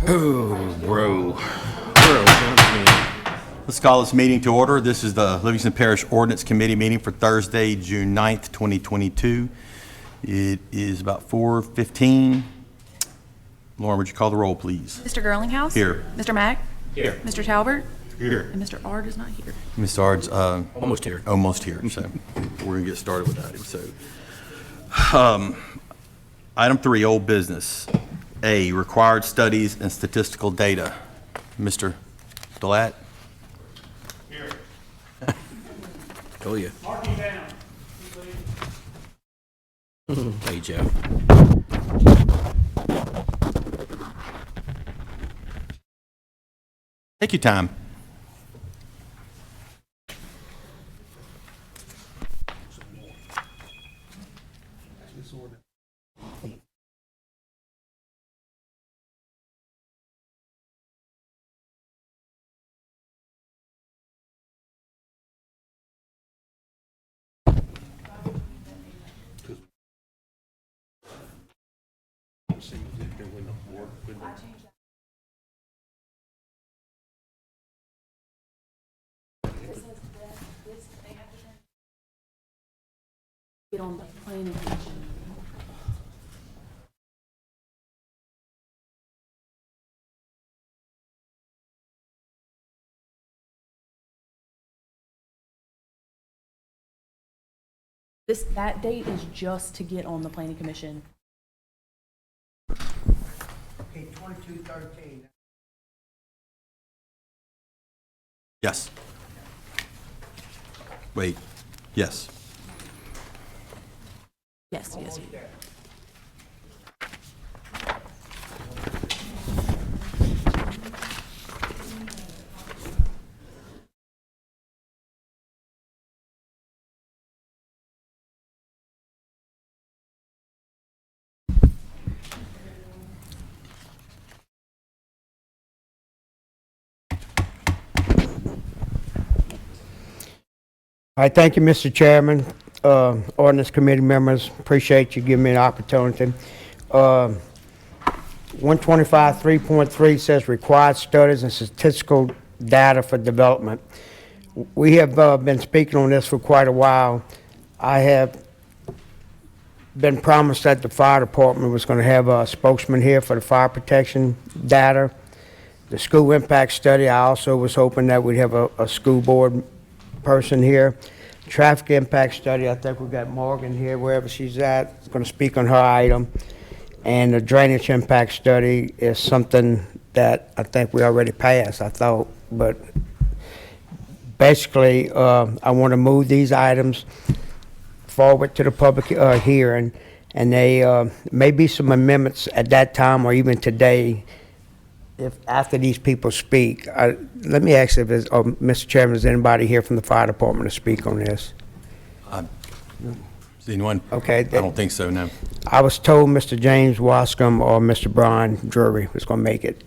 Oh, bro. Let's call this meeting to order. This is the Livingston Parish Ordinance Committee meeting for Thursday, June 9th, 2022. It is about 4:15. Lauren, would you call the roll, please? Mr. Girlinghouse? Here. Mr. Mack? Here. Mr. Talbert? Here. And Mr. Ard is not here. Mr. Ard's Almost here. almost here, so we're going to get started without him. So, item 3, old business. A, required studies and statistical data. Mr. Delat? Here. Oh, yeah. Mark you down. Hey, Joe. Take your time. Get on the planning commission. That date is just to get on the planning commission. Okay, 2213. Yes. Wait. Yes. Yes, yes. All right, thank you, Mr. Chairman, Ordinance Committee members. Appreciate you giving me an opportunity. 125 3.3 says required studies and statistical data for development. We have been speaking on this for quite a while. I have been promised that the fire department was going to have a spokesman here for the fire protection data. The school impact study, I also was hoping that we'd have a school board person here. Traffic impact study, I think we've got Morgan here, wherever she's at, going to speak on her item. And the drainage impact study is something that I think we already passed, I thought. But basically, I want to move these items forward to the public hearing, and they may be some amendments at that time or even today if after these people speak. Let me ask if Mr. Chairman, is anybody here from the fire department to speak on this? Is anyone? Okay. I don't think so, no. I was told Mr. James Wascom or Mr. Brian Drury was going to make it.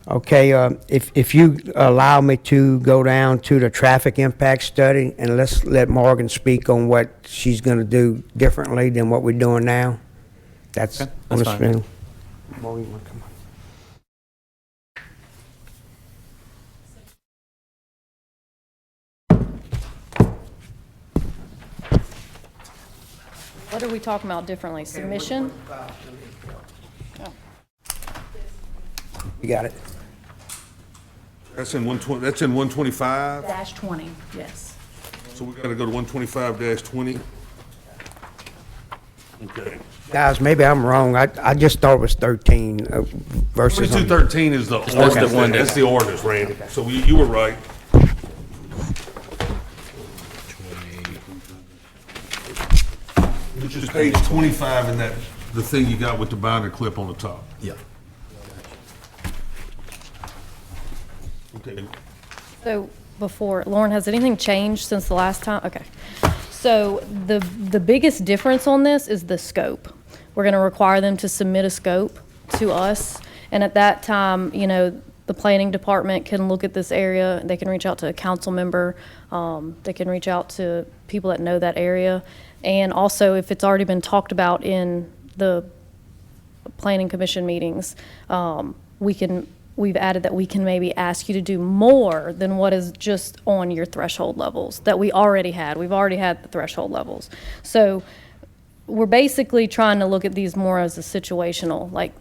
Okay, if you allow me to go down to the traffic impact study, and let's let Morgan speak on what she's going to do differently than what we're doing now. That's Okay, that's fine. Morgan, you want to come on? What are we talking about differently? Submission? You got it. That's in 120, that's in 125, -20, yes. so we gotta go to 125-20. Okay. Guys, maybe I'm wrong. I just thought it was 13 versus. 2213 is the ordinance, one that- that's the ordinance, Randy, so you were right. Which is page 25 in that, the thing you got with the binder clip on the top. Yeah. Okay. So before, Lauren, has anything changed since the last time? Okay. So the biggest difference on this is the scope. We're going to require them to submit a scope to us. And at that time, you know, the planning department can look at this area. They can reach out to a council member. They can reach out to people that know that area. And also, if it's already been talked about in the planning commission meetings, we've added that we can maybe ask you to do more than what is just on your threshold levels that we already had. We've already had the threshold levels. So we're basically trying to look at these more as a situational, like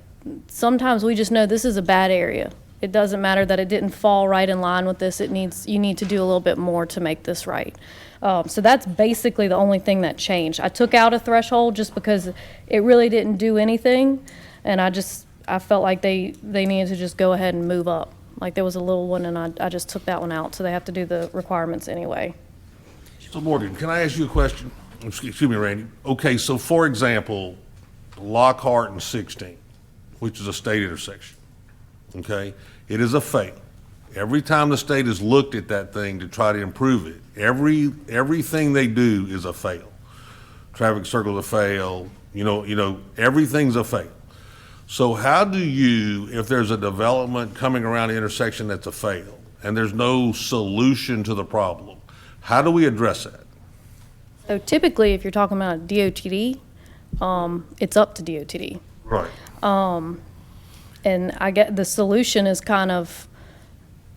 sometimes we just know this is a bad area. It doesn't matter that it didn't fall right in line with this. You need to do a little bit more to make this right. So that's basically the only thing that changed. I took out a threshold just because it really didn't do anything, and I felt like they needed to just go ahead and move up. Like there was a little one, and I just took that one out, so they have to do the requirements anyway. So Morgan, can I ask you a question? Excuse me, Randy. Okay, so for example, Lockhart and 16, which is a state intersection, okay? It is a fail. Every time the state has looked at that thing to try to improve it, everything they do is a fail. Traffic circle's a fail, everything's a fail. So how do you, if there's a development coming around the intersection that's a fail, and there's no solution to the problem, how do we address that? So typically, if you're talking about DOTD, it's up to DOTD. Right. And I get the solution is kind of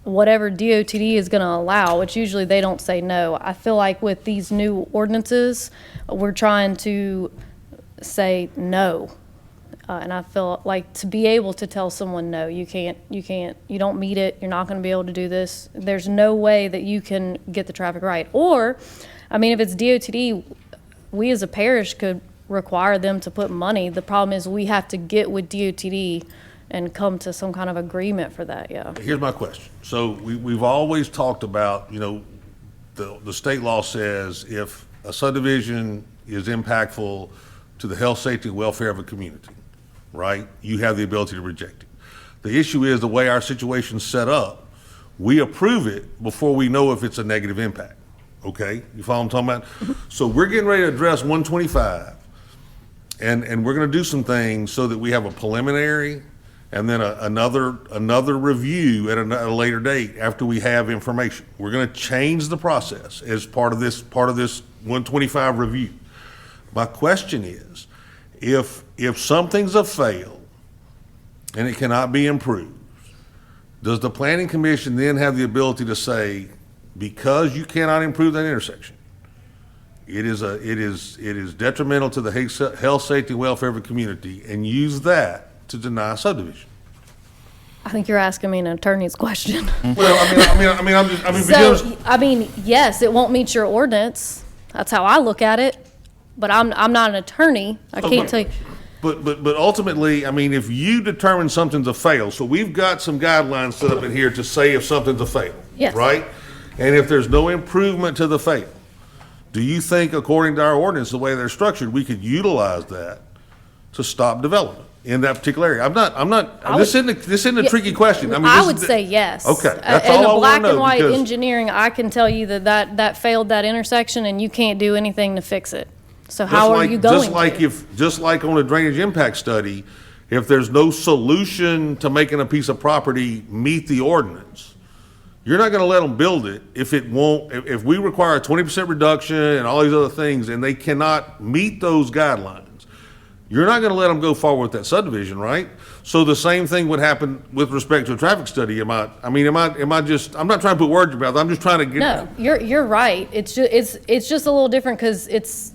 whatever DOTD is going to allow, which usually they don't say no. I feel like with these new ordinances, we're trying to say no. And I feel like to be able to tell someone, no, you don't meet it, you're not going to be able to do this. There's no way that you can get the traffic right. Or, I mean, if it's DOTD, we as a parish could require them to put money. The problem is we have to get with DOTD and come to some kind of agreement for that, yeah. Here's my question. So we've always talked about, the state law says if a subdivision is impactful to the health, safety, and welfare of a community, right, you have the ability to reject it. The issue is the way our situation's set up, we approve it before we know if it's a negative impact, okay? You follow what I'm talking about? So we're getting ready to address 125, and we're gonna do some things so that we have a preliminary and then another review at a later date after we have information. We're gonna change the process as part of this 125 review. My question is, if something's a fail and it cannot be improved, does the planning commission then have the ability to say, because you cannot improve that intersection, it is detrimental to the health, safety, and welfare of the community, and use that to deny subdivision? I think you're asking me an attorney's question. Well, I mean, yes, it won't meet your ordinance. That's how I look at it. But I'm not an attorney. I can't tell you. But ultimately, I mean, if you determine something's a fail, so we've got some guidelines set up in here to say if something's a fail. Yes. Right? And if there's no improvement to the fail, do you think, according to our ordinance, the way they're structured, we could utilize that to stop development in that particular area? This isn't a tricky question. I would say yes. Okay, that's all I want to know. In a black and white because- engineering, I can tell you that failed that intersection and you can't do anything to fix it. So how are you going to? Just like on a drainage impact study, if there's no solution to making a piece of property meet the ordinance, you're not gonna let them build it if if we require a 20% reduction and all these other things and they cannot meet those guidelines, you're not gonna let them go forward with that subdivision, right? So the same thing would happen with respect to a traffic study. I'm not trying to put words in your mouth, I'm just trying to get. No, you're right. It's just a little different because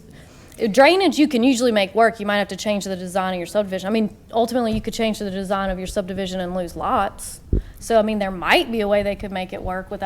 drainage you can usually make work. You might have to change the design of your subdivision. I mean, ultimately you could change the design of your subdivision and lose lots. So I mean, there might be a way they could make it work but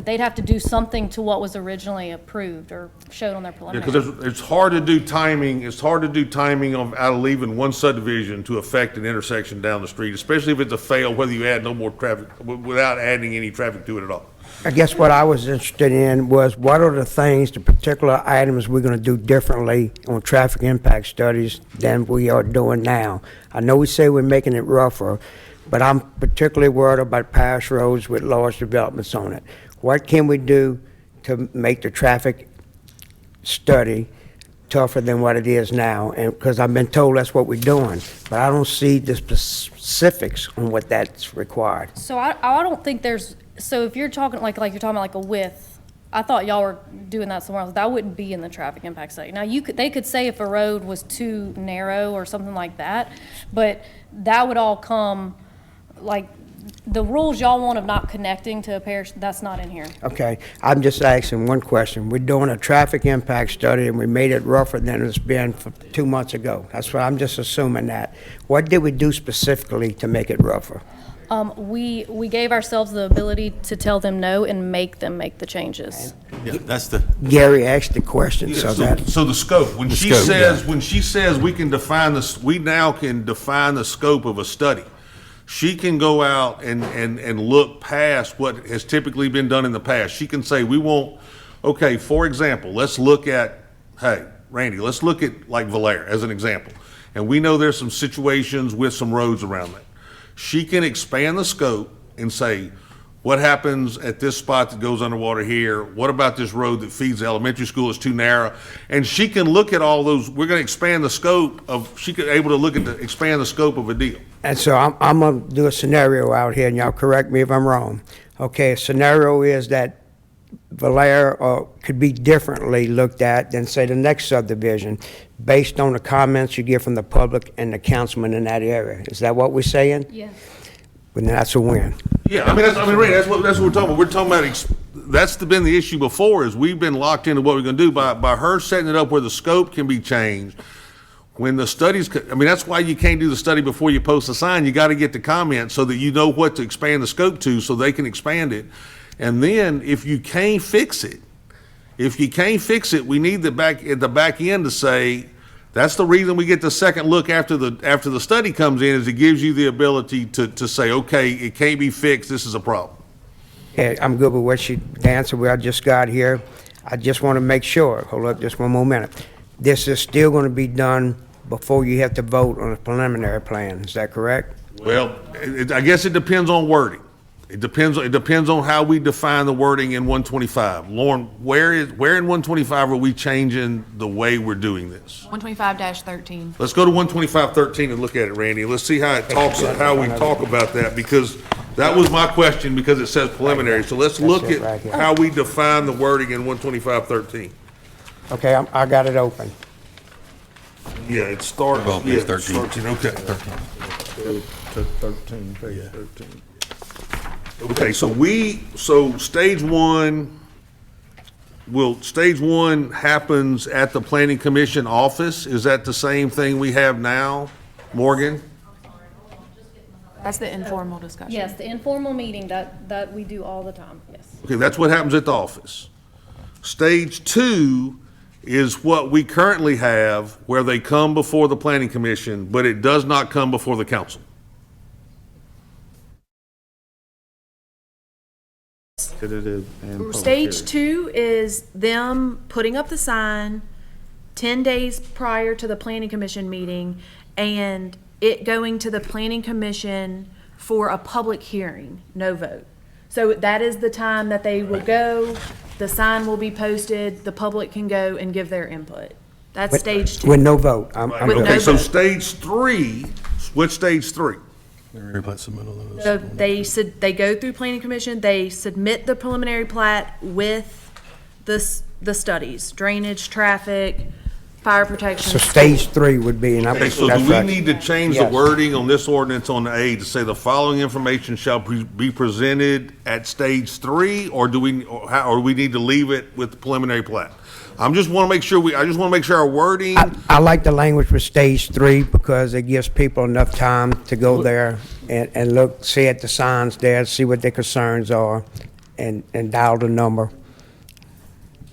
they'd have to do something to what was originally approved or showed on their preliminary. Because it's hard to do timing. It's hard to do timing out of leaving one subdivision to affect an intersection down the street, especially if it's a fail, whether you add no more traffic, without adding any traffic to it at all. I guess what I was interested in was what are the particular items we're going to do differently on traffic impact studies than we are doing now? I know we say we're making it rougher, but I'm particularly worried about parish roads with large developments on it. What can we do to make the traffic study tougher than what it is now? And because I've been told that's what we're doing, but I don't see the specifics on what that's required. So I don't think there's, so if you're talking like you're talking about like a width I thought y'all were doing that somewhere else. That wouldn't be in the traffic impact study. Now, they could say if a road was too narrow or something like that, but that would all come, like, the rules y'all want of not connecting to a parish, that's not in here. Okay, I'm just asking one question. We're doing a traffic impact study, and we made it rougher than it's been for 2 months ago. That's what I'm just assuming that. What did we do specifically to make it rougher? We gave ourselves the ability to tell them no and make them make the changes. Yeah, that's the, Gary asked the question, so that, So the scope, when she scope, says, yeah. when she says we can define this, we now can define the scope of a study. She can go out and look past what has typically been done in the past. She can say, we won't, okay, for example, let's look at, hey, Randy, let's look at like Valera as an example. And we know there's some situations with some roads around that. She can expand the scope and say, what happens at this spot that goes underwater here? What about this road that feeds the elementary school? It's too narrow. And she can look at all those, we're gonna expand the scope of, she could able to look at expand the scope of a deal. and so I'm gonna do a scenario out here, and y'all correct me if I'm wrong. Okay, a scenario is that Valera could be differently looked at than, say, the next subdivision, based on the comments you get from the public and the councilman in that area. Is that what we're saying? Yes. Well, that's a win. Yeah, I mean, Ray, that's what we're talking about. We're talking about, that's been the issue before, is we've been locked into what we're gonna do by her setting it up where the scope can be changed. When the studies, I mean, that's why you can't do the study before you post a sign. You gotta get the comments so that you know what to expand the scope to, so they can expand it. And then, if you can't fix it, we need at the back end to say, that's the reason we get the second look after the study comes in, is it gives you the ability to say, okay, it can't be fixed, this is a problem. Yeah, I'm good with what the answer we I just got here. I just want to make sure, hold up just one more minute. This is still going to be done before you have to vote on a preliminary plan, is that correct? Well, I guess it depends on wording. It depends on how we define the wording in 125. Lauren, where in 125 are we changing the way we're doing this? 125-13. Let's go to 125.13 and look at it, Randy. Let's see how it talks, how we talk about that, because that was my question, because it says preliminary. So let's look it right at here. how we define the wording in 125.13. Okay, I got it open. Yeah, it starts, Well, yeah, it's it 13. starts in, okay. 13, page 13. Okay, so stage one happens at the planning commission office. Is that the same thing we have now, Morgan? That's the informal discussion. Yes, the informal meeting that we do all the time, yes. Okay, that's what happens at the office. Stage two is what we currently have, where they come before the planning commission, but it does not come before the council. Tentative and public Stage hearing. 2 is them putting up the sign 10 days prior to the planning commission meeting and it going to the planning commission for a public hearing, no vote. So that is the time that they will go, the sign will be posted, the public can go and give their input. That's stage 2. With no vote. I'm With good. no Okay, so vote. stage three, what's stage three? So they go through planning commission, they submit the preliminary plat with the studies, drainage, traffic, fire protection. So stage 3 would be, and Okay, so that's do we right. need to change the Yes. wording on this ordinance on the A to say the following information shall be presented at stage 3, or do we need to leave it with the preliminary plat? I just want to make sure our wording, I like the language for stage 3 because it gives people enough time to go there and look, see at the signs there, see what their concerns are, and dial the number.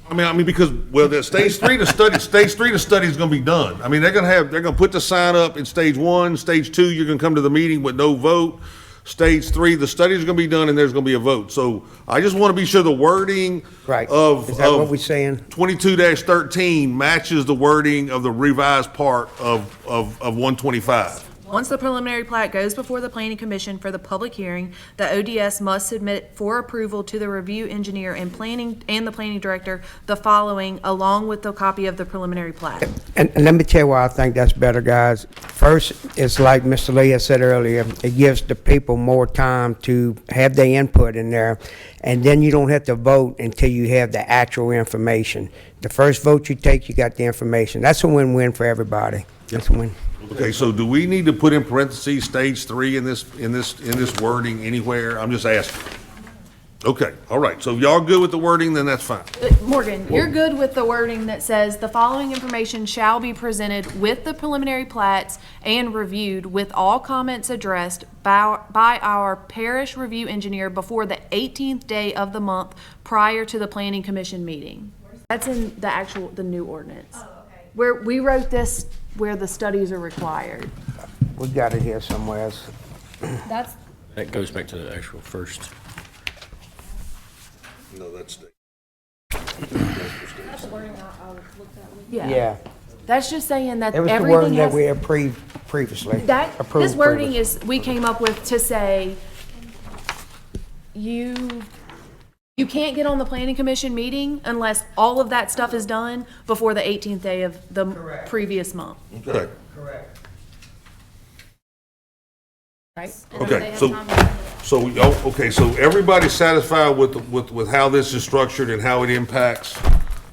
I mean, because, well, the stage three, the study is gonna be done. I mean, they're gonna put the sign up in stage 1, stage 2, you're gonna come to the meeting with no vote. Stage 3, the study's gonna be done and there's gonna be a vote. So I just wanna be sure the wording Right. of. Is that what of we're saying? 22-13 matches the wording of the revised part of 125. Once the preliminary plat goes before the planning commission for the public hearing, the ODS must submit for approval to the review engineer and the planning director the following, along with the copy of the preliminary plat. And let me tell you why I think that's better, guys. First, it's like Mr. Lee had said earlier, it gives the people more time to have their input in there, and then you don't have to vote until you have the actual information. The first vote you take, you got the information. That's a win-win for everybody. That's a win. Okay, so do we need to put in parentheses stage 3 in this wording anywhere? I'm just asking. Okay, all right, so if y'all good with the wording, then that's fine. Morgan, you're good with the wording that says the following information shall be presented with the preliminary plats and reviewed with all comments addressed by our parish review engineer before the 18th day of the month prior to the planning commission meeting. That's in the new ordinance. Oh, okay. Where we wrote this where the studies are required. We got it here somewhere else. That's, That goes back to the actual first. No, that's. that's the wording I looked at. Yeah. That's just saying that It was the everything wording that has. we had previously. This approved wording previously. is, we came up with to say, you can't get on the planning commission meeting unless all of that stuff is done before the 18th day of the previous month, Okay, right? okay, so everybody's satisfied with how this is structured and how it impacts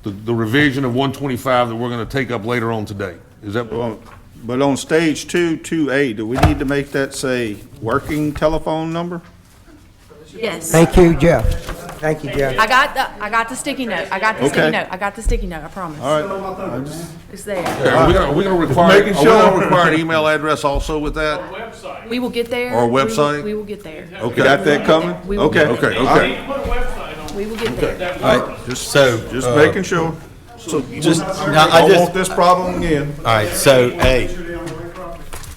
the revision of 125 that we're gonna take up later on today? Is that? But on stage 2A, do we need to make that say working telephone number? Yes. Thank you, Jeff. Thank you, Jeff. I got the sticky note. I got the sticky Okay. note. I got the sticky note, I promise. All right. It's there. Are we gonna require, making are we gonna require an email address also with that? We will get there. Or a website? We will get there. You got that coming? We will- Okay. Okay, All right. okay. We will get there. All right, Just making sure. just, now, I Don't want just, this problem again. all right, so, hey.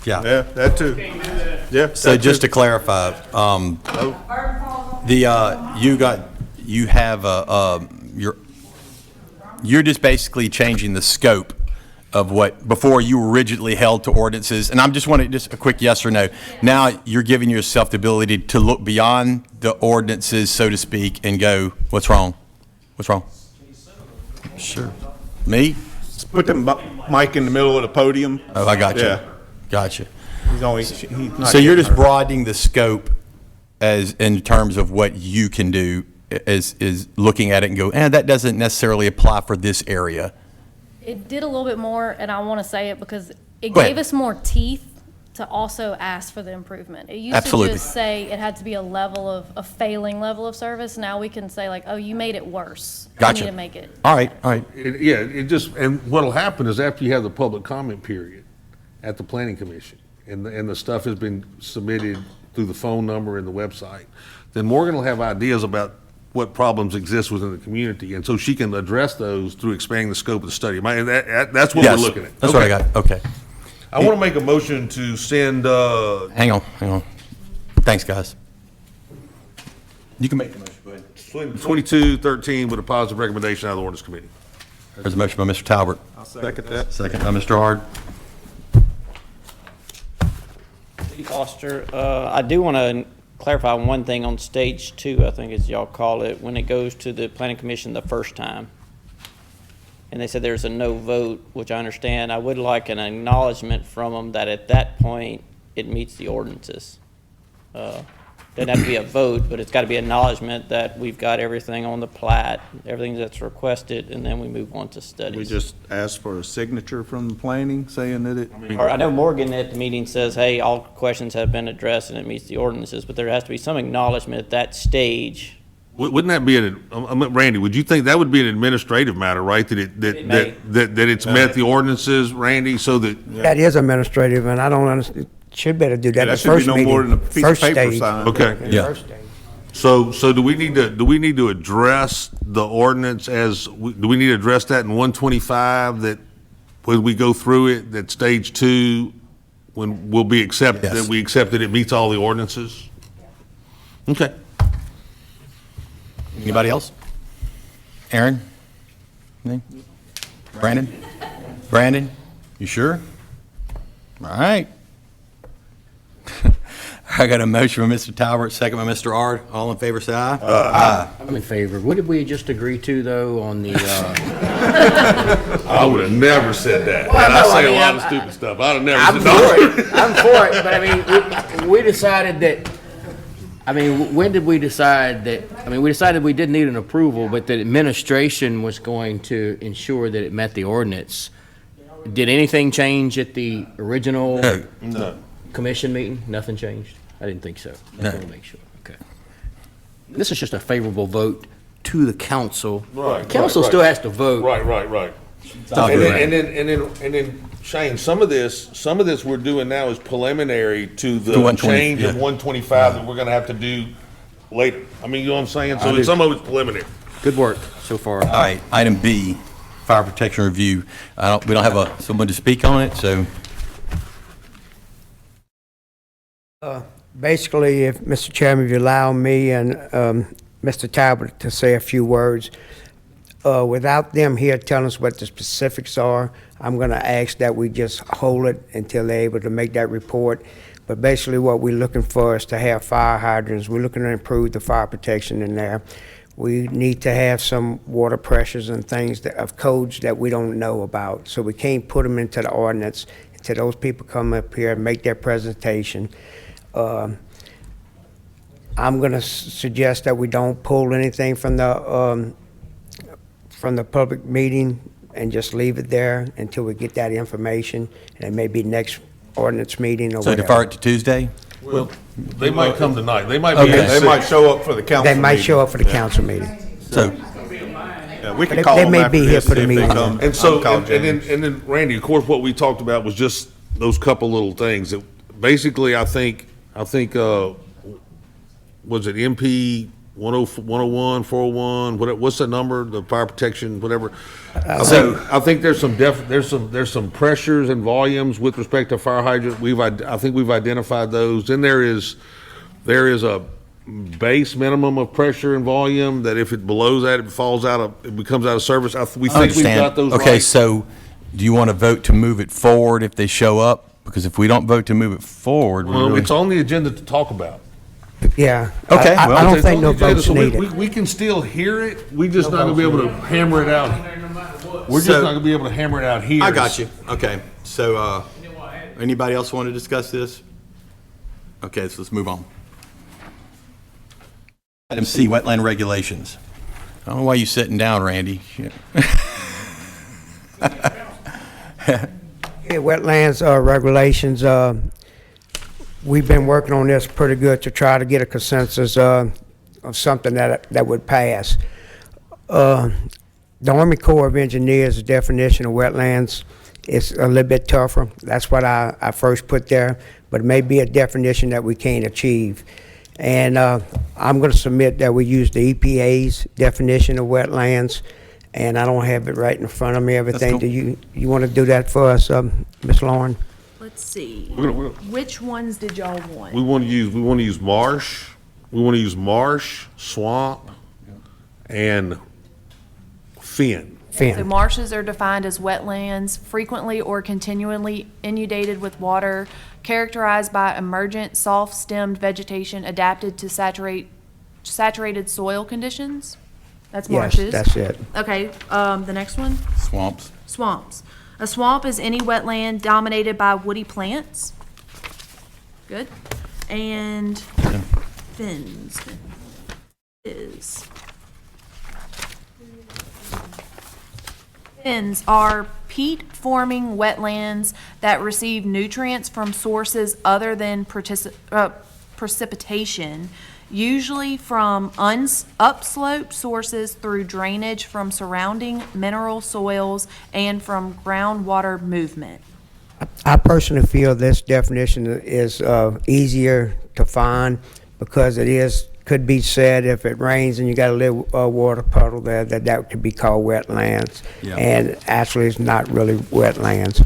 Yeah. Yeah, that too. Yeah. So that just too. to clarify, you're just basically changing the scope of what, before you were rigidly held to ordinances, and I'm just wanting, just a quick yes or no. Now you're giving yourself the ability to look beyond the ordinances, so to speak, and go, what's wrong? What's wrong? Sure. Me? Put the mic in the middle of the podium. Oh, I got you. Yeah. Gotcha. He's not So you're getting just hurt. broadening the scope as, in terms of what you can do, is looking at it and go, that doesn't necessarily apply for this area. It did a little bit more, and I want to say it because it Go ahead. gave us more teeth to also ask for the improvement. It used Absolutely. to just say it had to be a failing level of service. Now we can say like, oh, you made it worse. Gotcha. You need to make it. All right, all right. Yeah, it just, and what'll happen is after you have the public comment period at the planning commission, and the stuff has been submitted through the phone number and the website, then Morgan will have ideas about what problems exist within the community, and so she can address those through expanding the scope of the study. That's what we're Yes, looking at. that's what I Okay. got, okay. I want to make a motion to send, Hang on. Thanks, guys. You can make the motion, go ahead. 2213 with a positive recommendation out of the ordinance committee. There's a motion by Mr. Talbot, Second that. second by Mr. Hard. Foster, I do want to clarify one thing on stage 2, I think as y'all call it, when it goes to the planning commission the first time. And they said there's a no vote, which I understand. I would like an acknowledgement from them that at that point, it meets the ordinances. Doesn't have to be a vote, but it's got to be acknowledgement that we've got everything on the plat, everything that's requested, and then we move on to studies. We just asked for a signature from the planning saying that it, Or I know Morgan at the meeting says, hey, all questions have been addressed and it meets the ordinances, but there has to be some acknowledgement at that stage. Wouldn't that be Randy, would you think that would be an administrative matter, right? It may. That it's met the ordinances, Randy, so that, That is administrative, and I don't understand, should better do that that the should be first no meeting. more than a piece of first paper stage. signed. okay. The Yeah. first stage. So do we need to address the ordinance do we need to address that in 125, that when we go through it, that stage 2, when we'll be accepted, Yes. that we accept that it meets all the ordinances? Okay. Anybody else? Aaron? Anything? Brandon? You sure? All right. I got a motion by Mr. Talbot, second by Mr. Ard. All in favor, say aye. Aye. I'm in favor. What did we just agree to, though, on the, I would have never said that. Well, And I no, say I mean, a lot I'm- of stupid stuff. I'd have never I'm said for no. it. I'm for it, but I mean, we decided that, I mean, when did we decide that, I mean, we decided we didn't need an approval, but that administration was going to ensure that it met the ordinance. Did anything change at the original No. commission meeting? Nothing changed? I didn't think so. I No. want to make sure, okay. This is just a favorable vote to the council. Right, The council right, still right. has to vote. Right. all And good. then, Shane, some of this we're doing now is preliminary to The the 120, change of yeah. 125 that we're gonna have to do later. I mean, you know what I'm saying? So do. some of it's preliminary. Good work so far. All right, item B, fire protection review. We don't have someone to speak on it, so Basically, if, Mr. Chairman, if you allow me and Mr. Talbot to say a few words, without them here telling us what the specifics are, I'm going to ask that we just hold it until they're able to make that report. But basically, what we're looking for is to have fire hydrants. We're looking to improve the fire protection in there. We need to have some water pressures and things of codes that we don't know about. So we can't put them into the ordinance until those people come up here and make their presentation. I'm going to suggest that we don't pull anything from the public meeting and just leave it there until we get that information, and it may be next ordinance meeting or so whatever. defer it to Tuesday? Well, they might come tonight. They might be. Okay. They might show up for the council They might meeting. show up for the council meeting. So, Yeah, we can They- call they them may after be here this, for the see if they meeting. come. And so, I'll call and James. then Randy, of course, what we talked about was just those couple little things that, basically, I think, was it MP 101, 401, what's the number, the fire protection, whatever? I think there's some pressures and volumes with respect to fire hydrant. I think we've identified those. Then there is a base minimum of pressure and volume that if it below that, it becomes out of service. We I think we've understand. got those right. Okay, so do you want to vote to move it forward if they show up? Because if we don't vote to move it forward, we Well, really... it's on the agenda to talk about. Yeah. Okay, I well, don't It's think on no the agenda, votes so needed. we can still hear it, we just not gonna be able to hammer it out. We're just So- not gonna be able to hammer it out here. I got you. Okay, so, anybody else want to discuss this? Okay, so let's move on. Item C, wetland regulations. I don't know why you're sitting down, Randy. Yeah, wetlands regulations, we've been working on this pretty good to try to get a consensus of something that would pass. The Army Corps of Engineers' definition of wetlands is a little bit tougher. That's what I first put there, but it may be a definition that we can't achieve. And I'm going to submit that we use the EPA's definition of wetlands, and I don't have it right in front of me, everything. cool. Do you want to do that for us, Ms. Lauren? Let's see. We're gonna- Which ones did y'all We want? wanna use marsh, swamp, and fen. So Finn? marshes are defined as wetlands frequently or continually inundated with water, characterized by emergent, soft-stemmed vegetation adapted to saturated soil conditions. That's Yes, marshes. that's it. Okay, the next one? Swamps. Swamps. A swamp is any wetland dominated by woody plants. Good. And fins Fins are peat-forming wetlands that receive nutrients from sources other than precipitation, usually from upslope sources through drainage from surrounding mineral soils and from groundwater movement. I personally feel this definition is easier to find because could be said if it rains and you got a little water puddle there, that could be called wetlands. Yeah. And actually, it's not really wetlands.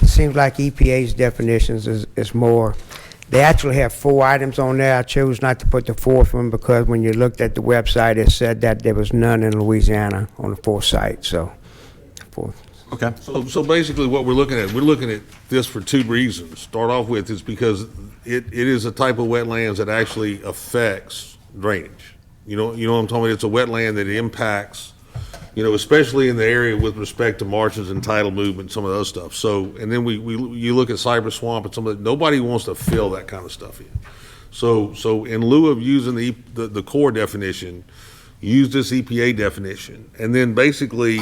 It seems like EPA's definitions is more. They actually have 4 items on there. I chose not to put the 4th one because when you looked at the website, it said that there was none in Louisiana on the 4th site, so. 4th. Okay. So basically what we're looking at this for 2 reasons. Start off with is because it is a type of wetlands that actually affects drainage. You know what I'm talking about? It's a wetland that impacts, especially in the area with respect to marshes and tidal movement, some of those stuff. So, and then you look at cypress swamp and some of nobody wants to fill that kind of stuff in. So in lieu of using the core definition, use this EPA definition, and then basically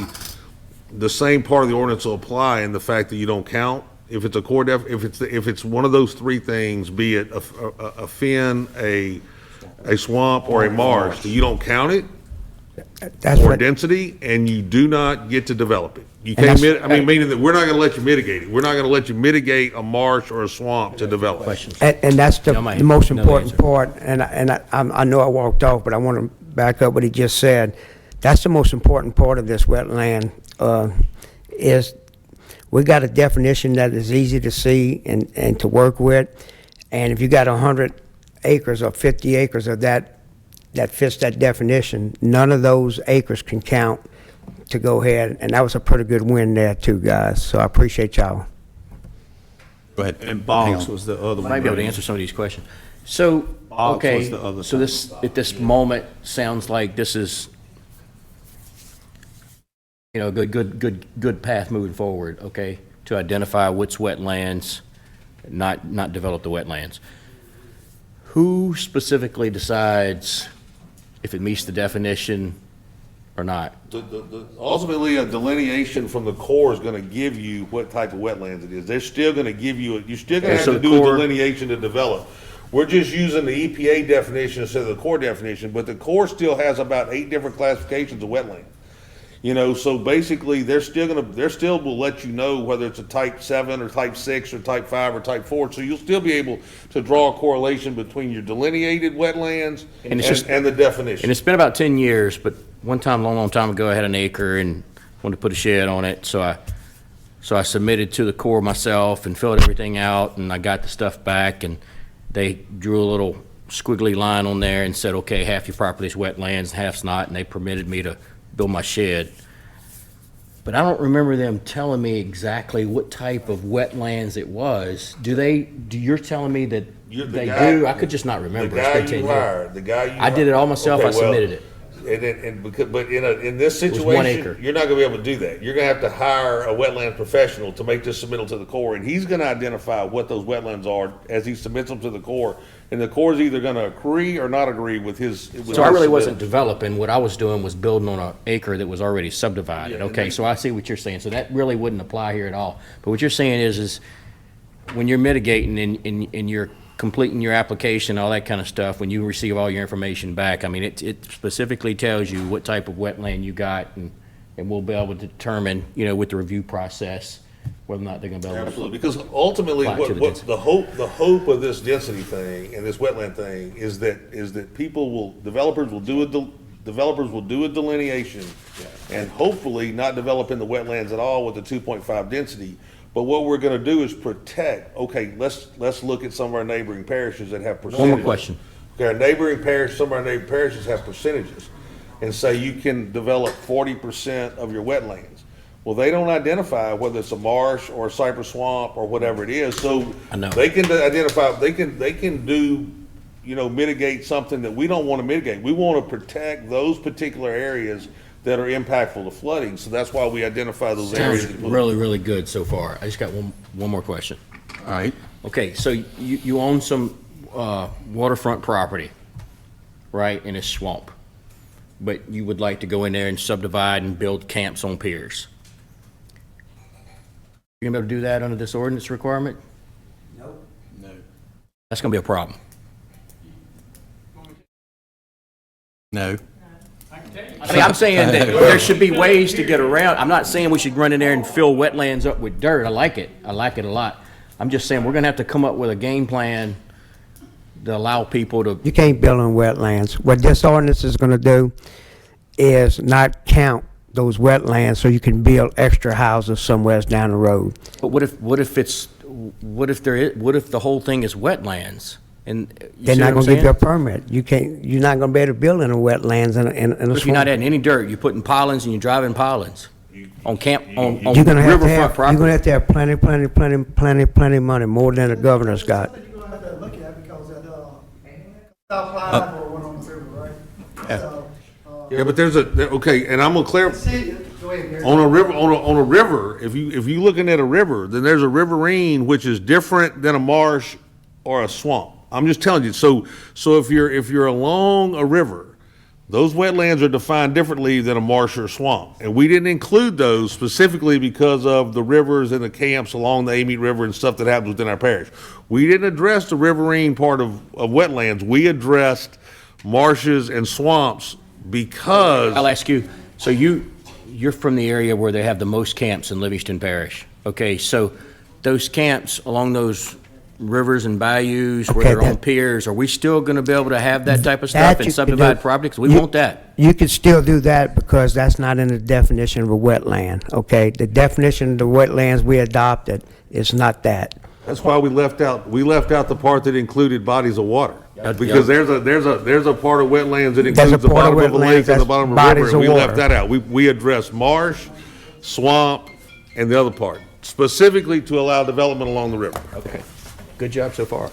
the same part of the ordinance will apply in the fact that you don't count. If it's a core if it's one of those three things, be it a fen, a swamp, or a marsh, you don't count it That's for what, density, and you do not get to develop it. You And can't, that's- meaning that we're not gonna let you mitigate it. We're not gonna let you mitigate a marsh or a swamp to develop. Questions? and that's the Y'all might the most know the important answer. part, I know I walked off, but I want to back up what he just said. That's the most important part of this wetland, is we got a definition that is easy to see and to work with. And if you got 100 acres or 50 acres of that fits that definition, none of those acres can count to go ahead. And that was a pretty good win there too, guys. So I appreciate y'all. Go ahead. And Hang Boggs on. was the other one. Might be able to answer some of these questions. So, Boggs okay, was the other so this, at this moment, sounds like this is, a good path moving forward, okay? To identify which wetlands, not develop the wetlands. Who specifically decides if it meets the definition or not? Ultimately, a delineation from the Corps is gonna give you what type of wetlands it is. They're still gonna give you, you're still gonna Okay, have so to the do a Corps- delineation to develop. We're just using the EPA definition instead of the Corps definition, but the Corps still has about 8 different classifications of wetland. So basically, they're still will let you know whether it's a type 7 or type 6 or type 5 or type 4. So you'll still be able to draw a correlation between your delineated wetlands And it's just- and the definition. And it's been about 10 years, but one time, long time ago, I had an acre and wanted to put a shed on it, so I submitted to the Corps myself and filled everything out, and I got the stuff back, and they drew a little squiggly line on there and said, okay, half your property is wetlands, half's not, and they permitted me to build my shed. But I don't remember them telling me exactly what type of wetlands it was. You're telling me that You're the they guy- do? I could just not remember. The It's guy been 10 you years. hired, the guy you. I did it all myself. Okay, I submitted it. But in this was 1 situation, acre. you're not gonna be able to do that. You're gonna have to hire a wetland professional to make this submittal to the Corps, and he's gonna identify what those wetlands are as he submits them to the Corps. And the Corps is either gonna agree or not agree with his. So I really wasn't developing. What I was doing was building on an acre that was already subdivided. Yeah, and Okay, they- so I see what you're saying. So that really wouldn't apply here at all. But what you're saying is when you're mitigating and you're completing your application, all that kind of stuff, when you receive all your information back, I mean, it specifically tells you what type of wetland you got, and we'll be able to determine, with the review process, whether or not they're gonna be able to. Absolutely, because ultimately, Apply to the what density. the hope of this density thing and this wetland thing is that developers will do a delineation and hopefully not develop in the wetlands at all with the 2.5 density. But what we're gonna do is protect, okay, let's look at some of our neighboring parishes that have percentages. One more question. Okay, some of our neighboring parishes have percentages, and say you can develop 40% of your wetlands. Well, they don't identify whether it's a marsh or a cypress swamp or whatever it is, so I know. they can identify, they can do, mitigate something that we don't want to mitigate. We want to protect those particular areas that are impactful to flooding, so that's why we identify those areas. Sounds really, really good so far. I just got one more question. All right. Okay, so you own some waterfront property, right, in a swamp, but you would like to go in there and subdivide and build camps on piers. You gonna be able to do that under this ordinance requirement? No. That's gonna be a problem. No. I mean, I'm saying that there should be ways to get around. I'm not saying we should run in there and fill wetlands up with dirt. I like it. I like it a lot. I'm just saying we're gonna have to come up with a game plan to allow people to. You can't build on wetlands. What this ordinance is gonna do is not count those wetlands so you can build extra houses somewhere down the road. But what if the whole thing is wetlands? And you They're see not what I'm gonna give you a saying? permit. You're not gonna be able to build in a wetlands in a If you're not swamp. adding any dirt, you're putting pollards and you're driving pollards on on You're gonna have to riverfront have, you're gonna property. have to have plenty money, more than the governor's got. You're gonna have to look at Yeah, but there's okay, and I'm gonna clarify. On a river, if you looking at a river, then there's a riverine which is different than a marsh or a swamp. I'm just telling you. So if you're along a river, those wetlands are defined differently than a marsh or a swamp. And we didn't include those specifically because of the rivers and the camps along the Amite River and stuff that happens within our parish. We didn't address the riverine part of wetlands. We addressed marshes and swamps because. I'll ask you, so you're from the area where they have the most camps in Livingston Parish. Okay, so those camps along those rivers and bayous where Okay, they're on that- piers, are we still gonna be able to have that type of That stuff in you can subdivided do. property? 'Cause we You- want that. You could still do that because that's not in the definition of a wetland, okay? The definition of the wetlands we adopted is not that. That's why we left out the part that included bodies of water. Yep. Because there's a part of wetlands that There's a includes the part of bottom of a wetlands lake and the that's bottom of a river, bodies and of we left water. that out. We addressed marsh, swamp, and the other part, specifically to allow development along the river. Okay, good job so far.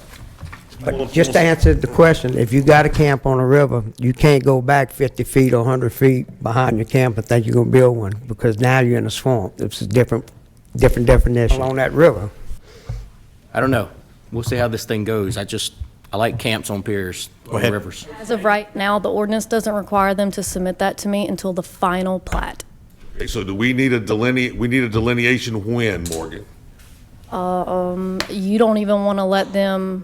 But just to answer the question, if you got a camp on a river, you can't go back 50 feet or 100 feet behind your camp and think you're gonna build one, because now you're in a swamp. It's a different definition. Along that river. I don't know. We'll see how this thing goes. I like camps on piers, on ahead. rivers. As of right now, the ordinance doesn't require them to submit that to me until the final plat. Okay, so do we need a delineation when, Morgan? You don't even want to let them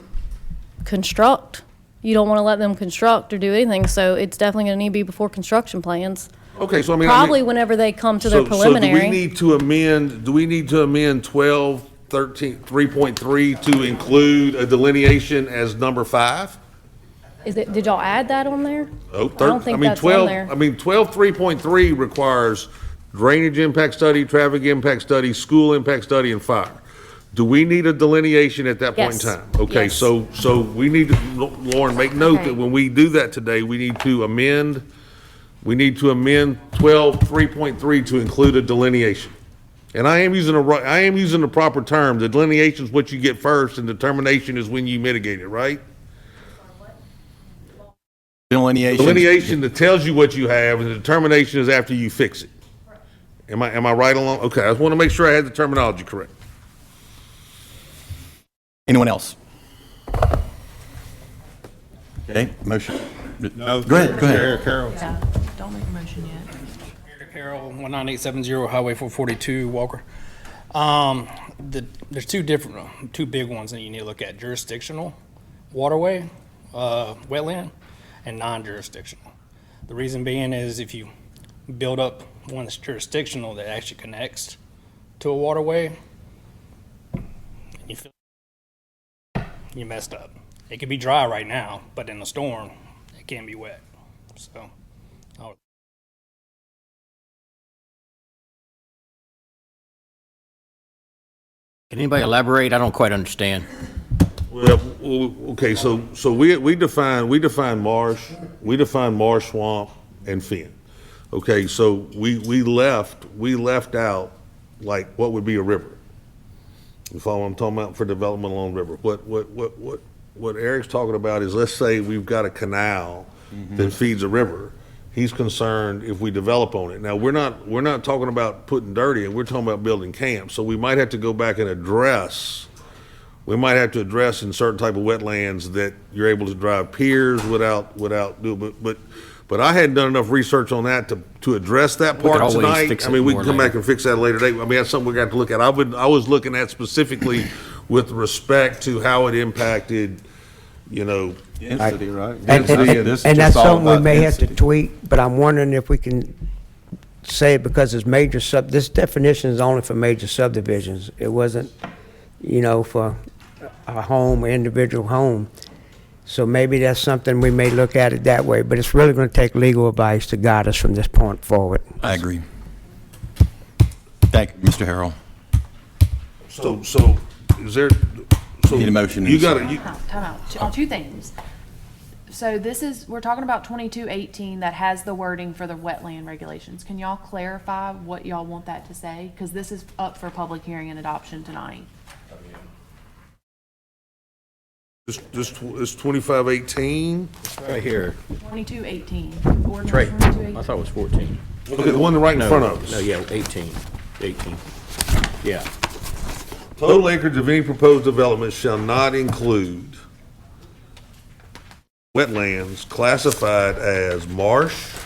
construct. You don't want to let them construct or do anything, so it's definitely going to need to be before construction plans. Okay, so I mean. Probably whenever they come to their So do we preliminary. need to amend 3.3 to include a delineation as number 5? Did y'all add that on there? Oh, I don't think that's on there. 12.3.3 requires drainage impact study, traffic impact study, school impact study, and fire. Do we need a delineation at that point in Yes. time? Okay, Yes. so we need to, Lauren, make note Okay. that when we do that today, we need to amend 12.3.3 to include a delineation. And I am using the proper term. The delineation is what you get first, and determination is when you mitigate it, right? Delineation. Delineation that tells you what you have, and the determination is after you fix it. Am I right along? Okay, I just want to make sure I had the terminology correct. Anyone else? Okay, motion. No, Go ahead. Eric Carroll. Don't make a motion yet. Eric Carroll, 19870 Highway 442, Walker. There's two big ones that you need to look at: jurisdictional waterway, wetland, and non-jurisdictional. The reason being is if you build up one that's jurisdictional that actually connects to a waterway, you messed up. It could be dry right now, but in a storm, it can be wet. So. Can anybody elaborate? I don't quite understand. Well, okay, so we define marsh, swamp, and fen. Okay, so we left out like what would be a river. You follow what I'm talking about for development along the river? What Eric's talking about is, let's say we've got a canal that feeds a river. He's concerned if we develop on it. Now, we're not talking about putting dirt in, we're talking about building camps. So we might have to go back and address in certain type of wetlands that you're able to drive piers without doing, but I hadn't done enough research on that to address that We could part always tonight. fix I it mean, we more can come later. back and fix that later date. I mean, that's something we got to look at. I was looking at specifically with respect to how it impacted, Density, right? And Density and this is and just that's all something we about may have to density. tweak, but I'm wondering if we can say it because it's this definition is only for major subdivisions. It wasn't, for a home, an individual home. So maybe that's something we may look at it that way, but it's really going to take legal advice to guide us from this point forward. I agree. Thank you, Mr. Harrell. so is there, so. Need a motion and You a got second. it. Time out. On two things. So we're talking about 2218 that has the wording for the wetland regulations. Can y'all clarify what y'all want that to say? Because this is up for public hearing and adoption tonight. This 2518? Right here. 2218. Right. Ordinance I 2218. thought it was 14. Look at the one right in front of us. No, yeah, 18. 18. Yeah. Total acreage of any proposed development shall not include wetlands classified as marsh,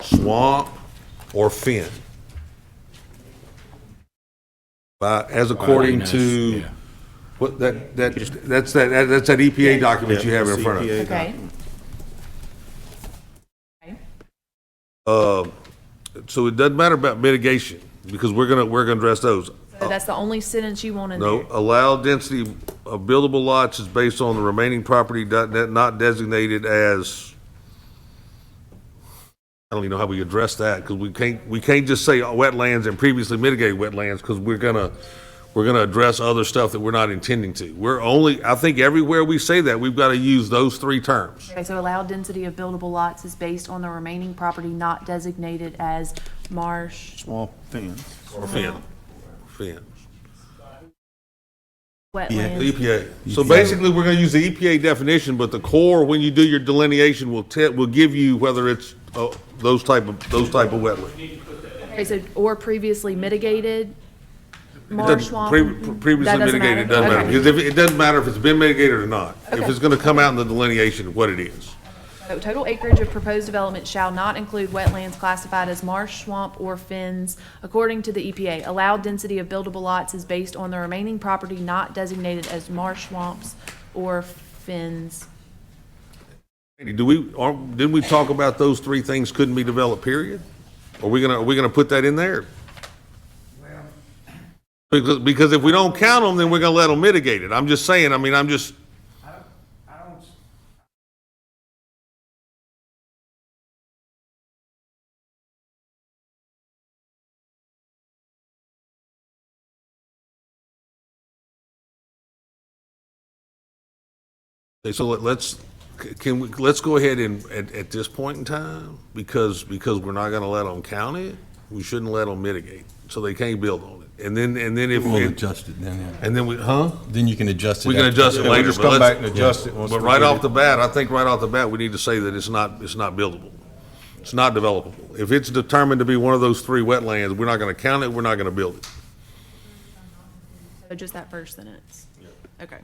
swamp, or fen. As according to, Yeah. what, that's that EPA document you have in front of you. Okay. So it doesn't matter about mitigation, because we're gonna address those. So that's the only sentence you want in No, there? allowed density of buildable lots is based on the remaining property not designated as, I don't even know how we address that, because we can't just say wetlands and previously mitigated wetlands, because we're gonna address other stuff that we're not intending to. I think everywhere we say that, we've got to use those three terms. Okay, so allowed density of buildable lots is based on the remaining property not designated as marsh, Swamp fence. Or fen. wetlands. The EPA. So basically, we're gonna use the EPA definition, but the Corps, when you do your delineation, will give you whether it's, those type of wetlands. Okay, so, or previously mitigated It marsh, doesn't- swamp? Previously That doesn't mitigated, doesn't matter? matter, Okay. because it doesn't matter if it's been mitigated or not. If Okay. it's gonna come out in the delineation, what it is. So total acreage of proposed development shall not include wetlands classified as marsh, swamp, or fens, according to the EPA. Allowed density of buildable lots is based on the remaining property not designated as marsh, swamps, or fens. Didn't we talk about those three things couldn't be developed, period? Are we gonna put that in there? Because if we don't count them, then we're gonna let them mitigate it. I'm just saying, Okay, so let's go ahead and, at this point in time, because we're not gonna let them count it, we shouldn't let them mitigate, so they can't build on it. And then if, We'll adjust it then, yeah. and then Then you can adjust it. we can after. adjust it Yeah, we'll later, just but come let's- back and adjust it once But we right get off it. the bat, I think right off the bat, we need to say that it's not buildable. It's not developable. If it's determined to be one of those three wetlands, we're not gonna count it, we're not gonna build it. So just that first sentence? Okay.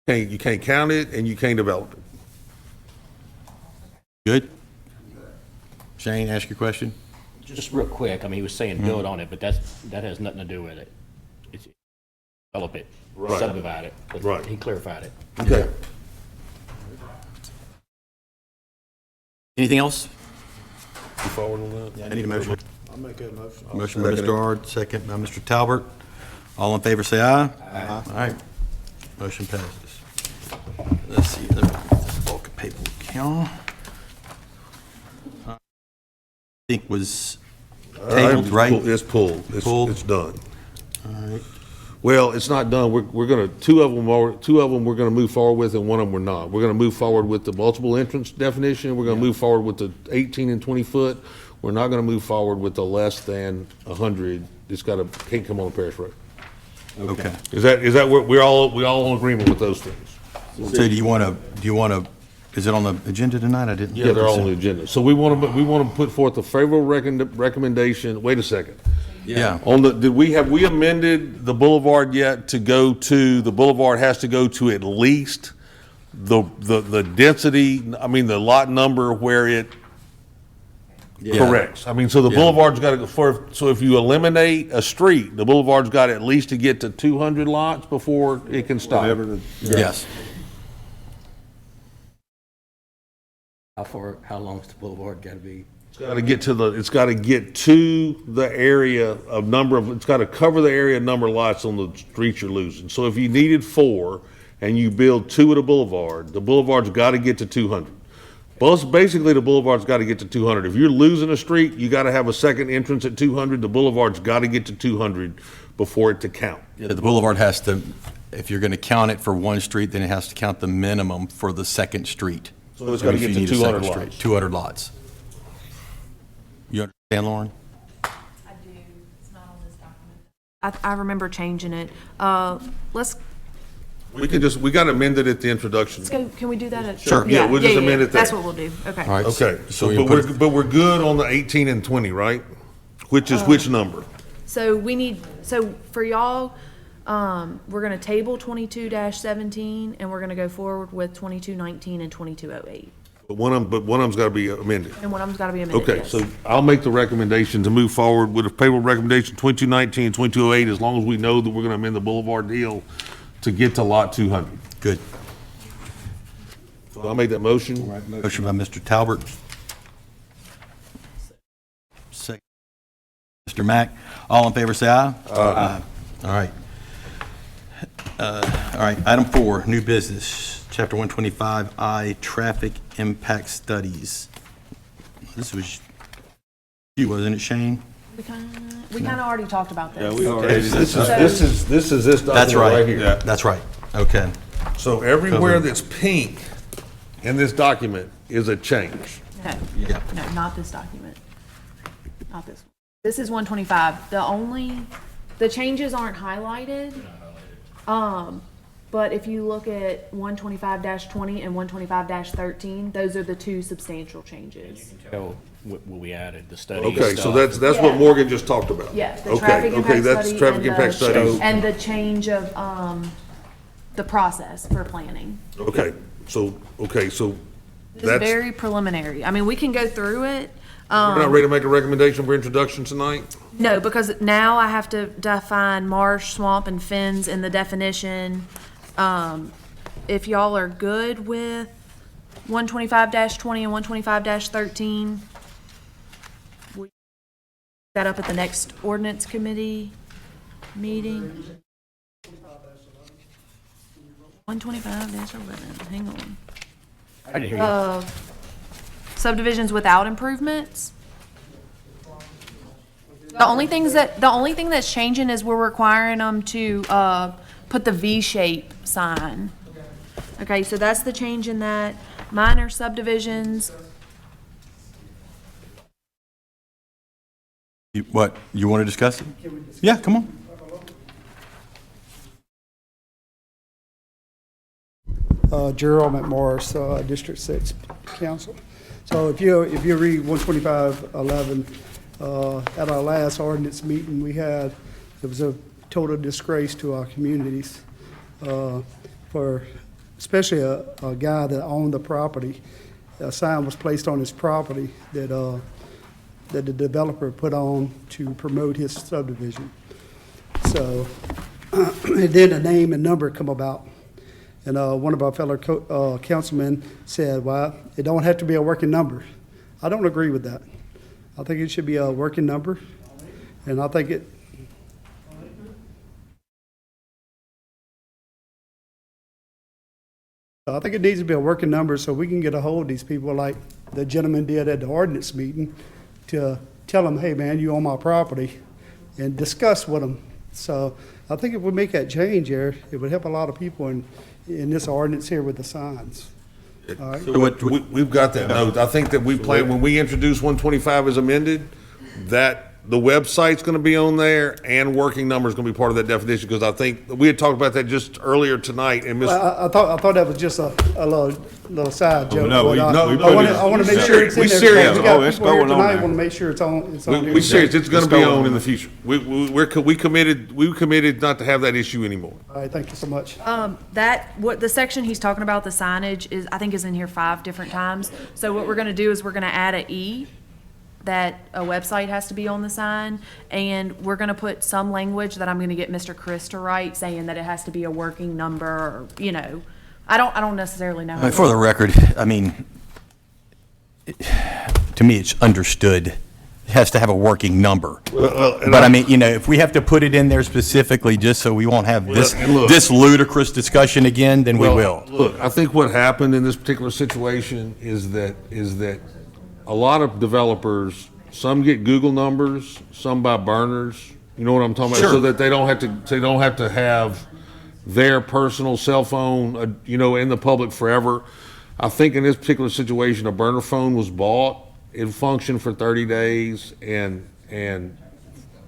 You can't count it and you can't develop it. Good? Shane, ask your question? Just real quick, I mean, he was saying build on it, but that has nothing to do with it. It's develop it, subdivide it. But Right. He clarified it. Okay. Anything else? You forward on that? I need a motion. I'll make that motion. Motion by Mr. Ard, second by Mr. Talbert. All in favor, say aye. Aye. All right. Motion passes. Let's see, let me get this bulk of paperwork here. I think was tabled, right? It's pulled. Pulled. It's done. All right. Well, it's not done. We're gonna, two of them we're gonna move forward with and one of them we're not. We're gonna move forward with the multiple entrance definition. We're gonna move forward with the 18 and 20 foot. We're not gonna move forward with the less than 100. Can't come on a parish road. Okay. Is that where we all in agreement with those things? So do you want to, is it on the agenda tonight? I didn't. Yeah, they're all on the agenda. So we want to put forth a favorable recommendation. Wait a second. Yeah. Did we amended the boulevard yet to go to, the boulevard has to go to at least the density, I mean, the lot number where it corrects. I mean, so the boulevard's got to, so if you eliminate a street, the boulevard's got at least to get to 200 lots before it can stop. Yes. How long's the boulevard gotta be? It's got to get to the area of number of, it's got to cover the area of number of lots on the streets you're losing. So if you needed 4 and you build 2 at a boulevard, the boulevard's got to get to 200. Basically, the boulevard's got to get to 200. If you're losing a street, you got to have a second entrance at 200. The boulevard's got to get to 200 before it to count. Yeah, the boulevard has to, if you're going to count it for one street, then it has to count the minimum for the second street. So it's got to If get you to need a 200 second lots. street, 200 lots. You understand, Lauren? I remember changing it. Let's We got to amend it at the introduction. go, can we do that at? Sure. Yeah, we'll just amend it there. That's what we'll do, okay. All right. Okay, So so, you but we're good on the 18 and 20, right? Which is which number? So we need, so for y'all, we're gonna table 22-17, and we're gonna go forward with 22-19 and 22-08. But one of them's got to be amended. And one of them's gotta be amended, Okay, yes. so I'll make the recommendation to move forward with a payroll recommendation 2219 and 2208, as long as we know that we're going to amend the Boulevard deal to get to lot 200. Good. So I'll make that motion. Motion by Mr. Talbot. Second, Mr. Mack. All in favor, say aye. Aye. All right. All right, item 4, new business, chapter 125I, traffic impact studies. This was you, wasn't it, Shane? We kinda already talked about this. This is this That's document right. right here. That's right. Okay. So everywhere that's pink in this document is a change. No, Yeah. no, not this document. Not this one. This is 125. The changes aren't highlighted. But if you look at 125-20 and 125-13, those are the two substantial changes. Tell what we added, the study Okay, so stuff. that's what Morgan just talked about. Yeah, the Okay, traffic okay, impact that's study. traffic and the- impact studies. And the change of, the process for planning. Okay, so This is that's, very preliminary. I mean, we can go through it. we're not ready to make a recommendation for introduction tonight? No, because now I have to define marsh, swamp, and fens in the definition. If y'all are good with 125-20 and 125-13, we that up at the next ordinance committee meeting. 125-11, hang on. I didn't hear you. Subdivisions without improvements. The only thing that's changing is we're requiring them to, put the V-shape sign. Okay, so that's the change in that. Minor subdivisions, What, you want to discuss it? Yeah, come on. Gerald McMorris, District 6 Council. So if you read 12511, at our last ordinance meeting we had, it was a total disgrace to our communities, for especially a guy that owned the property. A sign was placed on his property that the developer put on to promote his subdivision. So, and then a name and number come about. And one of our fellow councilmen said, well, it don't have to be a working number. I don't agree with that. I think it should be a working number, and I think it needs to be a working number so we can get a hold of these people like the gentleman did at the ordinance meeting to tell them, hey, man, you own my property, and discuss with them. So I think if we make that change here, it would help a lot of people in this ordinance here with the signs. All right? We've got that note. I think that we plan, when we introduce 125 as amended, that the website's going to be on there and working number's going to be part of that definition, because I think, we had talked about that just earlier tonight, and Ms. I thought that was just a little side joke. no, but we I want to make sure it's in We there. serious. We got Oh, it's people here going on tonight, there. want to make sure it's on here. We serious, it's going to be Let's go on on. in the future. We committed not to have that issue anymore. All right, thank you so much. what the section he's talking about, the signage, is, I think is in here 5 different times. So what we're gonna do is we're gonna add a E, that a website has to be on the sign, and we're gonna put some language that I'm gonna get Mr. Chris to write, saying that it has to be a working number, or, you know, I don't necessarily know. how For the record, I mean, to me, it's understood. It has to have a working number. But I mean, you know, if we have to put it in there specifically just so we won't have and look. this ludicrous discussion again, then we will. Look, I think what happened in this particular situation is that a lot of developers, some get Google numbers, some buy burners, you know what I'm talking about? Sure. So that they don't have to have their personal cell phone, in the public forever. I think in this particular situation, a burner phone was bought, it functioned for 30 days, and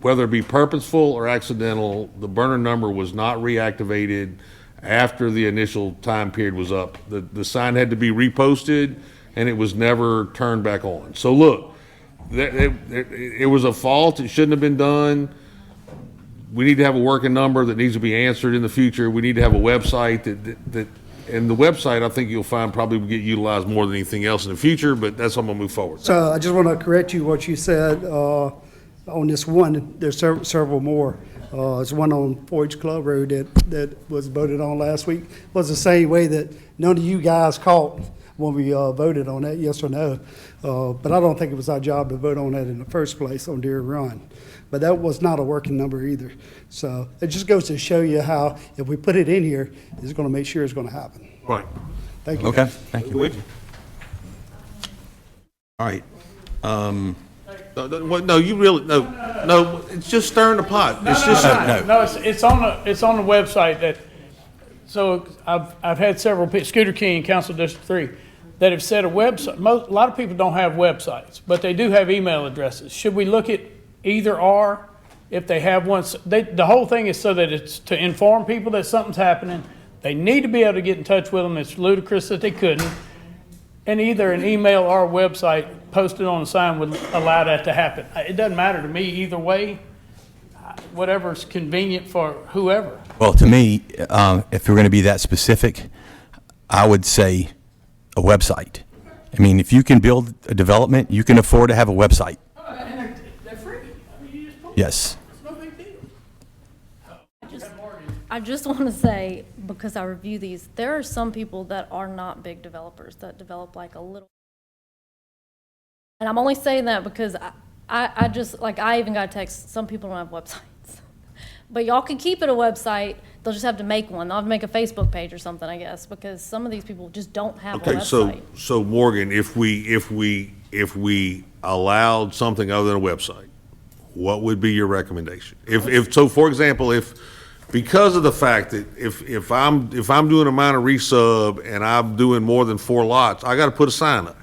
whether it be purposeful or accidental, the burner number was not reactivated after the initial time period was up. The sign had to be reposted, and it was never turned back on. So look, it was a fault. It shouldn't have been done. We need to have a working number that needs to be answered in the future. We need to have a website and the website, I think you'll find probably will get utilized more than anything else in the future, but that's how I'm gonna move forward. So I just want to correct you what you said on this one. There's several more. There's one on 4-H Club Road that was voted on last week. Was the same way that none of you guys caught when we voted on that, yes or no. But I don't think it was our job to vote on that in the first place on Deer Run. But that was not a working number either. So it just goes to show you how if we put it in here, it's going to make sure it's going to happen. Right. Thank you. Okay, thank you. All right. No, you really, no, it's just stirring the pot. It's just, No, it's on the website that, so I've had several, Scooter King, Council District 3, that have said a website, a lot of people don't have websites, but they do have email addresses. Should we look at either or, if they have one? The whole thing is so that it's to inform people that something's happening. They need to be able to get in touch with them. It's ludicrous that they couldn't. And either an email or a website posted on the sign would allow that to happen. It doesn't matter to me either way, whatever's convenient for whoever. Well, to me, if we're going to be that specific, I would say a website. I mean, if you can build a development, you can afford to have a website. And they're free. I mean, you just post Yes. It's no big deal. I just want to say, because I review these, there are some people that are not big developers that develop like a little. And I'm only saying that because I just, like, I even got a text, some people don't have websites. But y'all can keep it a website, they'll just have to make one. They'll have to make a Facebook page or something, I guess, because some of these people just don't have a okay, website. so Morgan, if we allowed something other than a website, what would be your recommendation? So for example, because of the fact that if I'm doing a minor resub and I'm doing more than 4 lots, I got to put a sign up.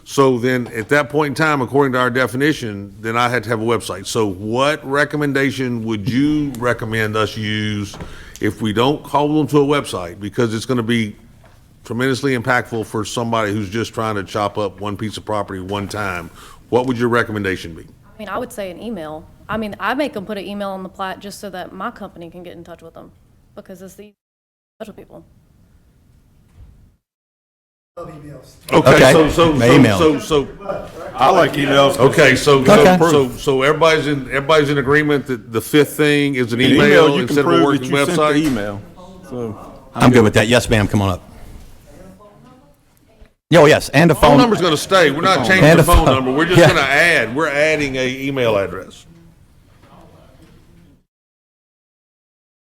So then at that point in time, according to our definition, then I had to have a website. So what recommendation would you recommend us use if we don't call them to a website? Because it's going to be tremendously impactful for somebody who's just trying to chop up one piece of property one time. What would your recommendation be? I mean, I would say an email. I mean, I make them put an email on the plat just so that my company can get in touch with them, because it's the touch with people. Okay, email. So I like emails. okay, so Okay. everybody's in agreement that the fifth thing is an Email, email you can instead of a prove that working you sent the website? email. So I'm good with that. Yes, ma'am, come on up. Oh, yes, and a Phone phone. number's gonna stay. We're not changing And the a phone phone. number. We're just Yeah. we're adding a email address.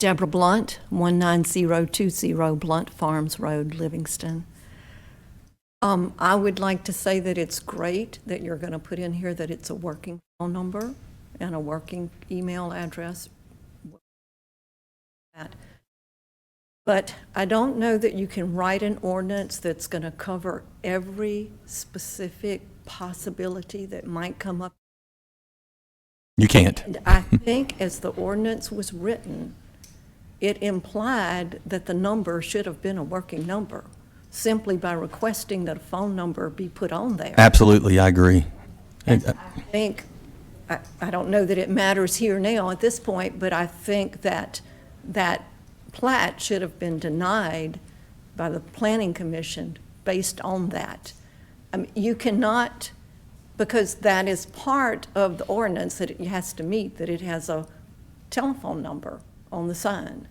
Deborah Blunt, 19020 Blunt Farms Road, Livingston. I would like to say that it's great that you're going to put in here that it's a working phone number and a working email address. But I don't know that you can write an ordinance that's going to cover every specific possibility that might come up. You can't. And I think as the ordinance was written, it implied that the number should have been a working number, simply by requesting that a phone number be put on there. Absolutely, I agree. I think, I don't know that it matters here now at this point, but I think that that plat should have been denied by the Planning Commission based on that. I mean, you cannot, because that is part of the ordinance that it has to meet, that it has a telephone number on the sign.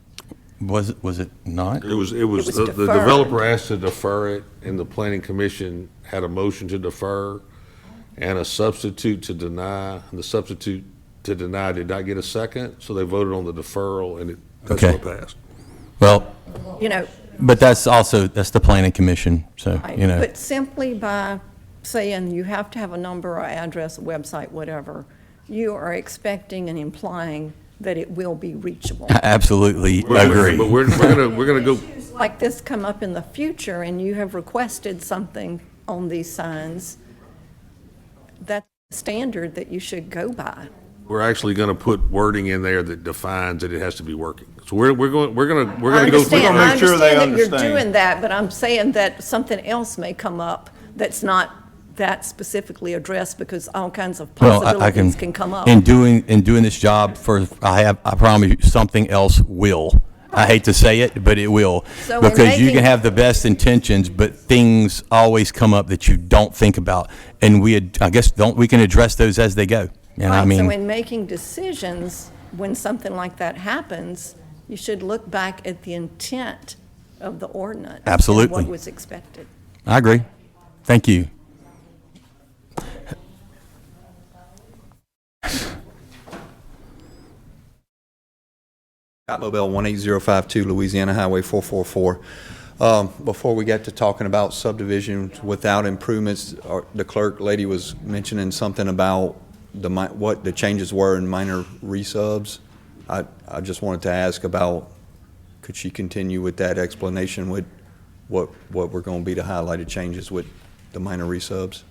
Was it not? It was was the deferred. developer asked to defer it, and the planning commission had a motion to defer and a substitute to deny, and the substitute to deny did not get a second, so they voted on the deferral, and that's Okay. what passed. Well, You know, but that's the planning commission, so, right, you know. but simply by saying you have to have a number or address, a website, whatever, you are expecting and implying that it will be reachable. Absolutely But agree. we're gonna go, Like this come up in the future and you have requested something on these signs, that's the standard that you should go by. we're actually gonna put wording in there that defines that it has to be working. So we're gonna I go through. understand, I make sure they understand that you're understand. doing that, but I'm saying that something else may come up that's not that specifically addressed, because all kinds of Well, I possibilities can come up. In doing this job I promise you, something else will. I hate to say it, but it will. So we're Because you making- can have the best intentions, but things always come up that you don't think about. And I guess, we can address those as they go. And I Right, so mean, in making decisions, when something like that happens, you should look back at the intent of the ordinance. Absolutely. And what was expected. I agree. Thank you. Scott Lobel, 18052 Louisiana Highway 444. Before we get to talking about subdivisions without improvements, the clerk lady was mentioning something about what the changes were in minor resubs. I just wanted to ask about, could she continue with that explanation with what were going to be the highlighted changes with the minor resubs?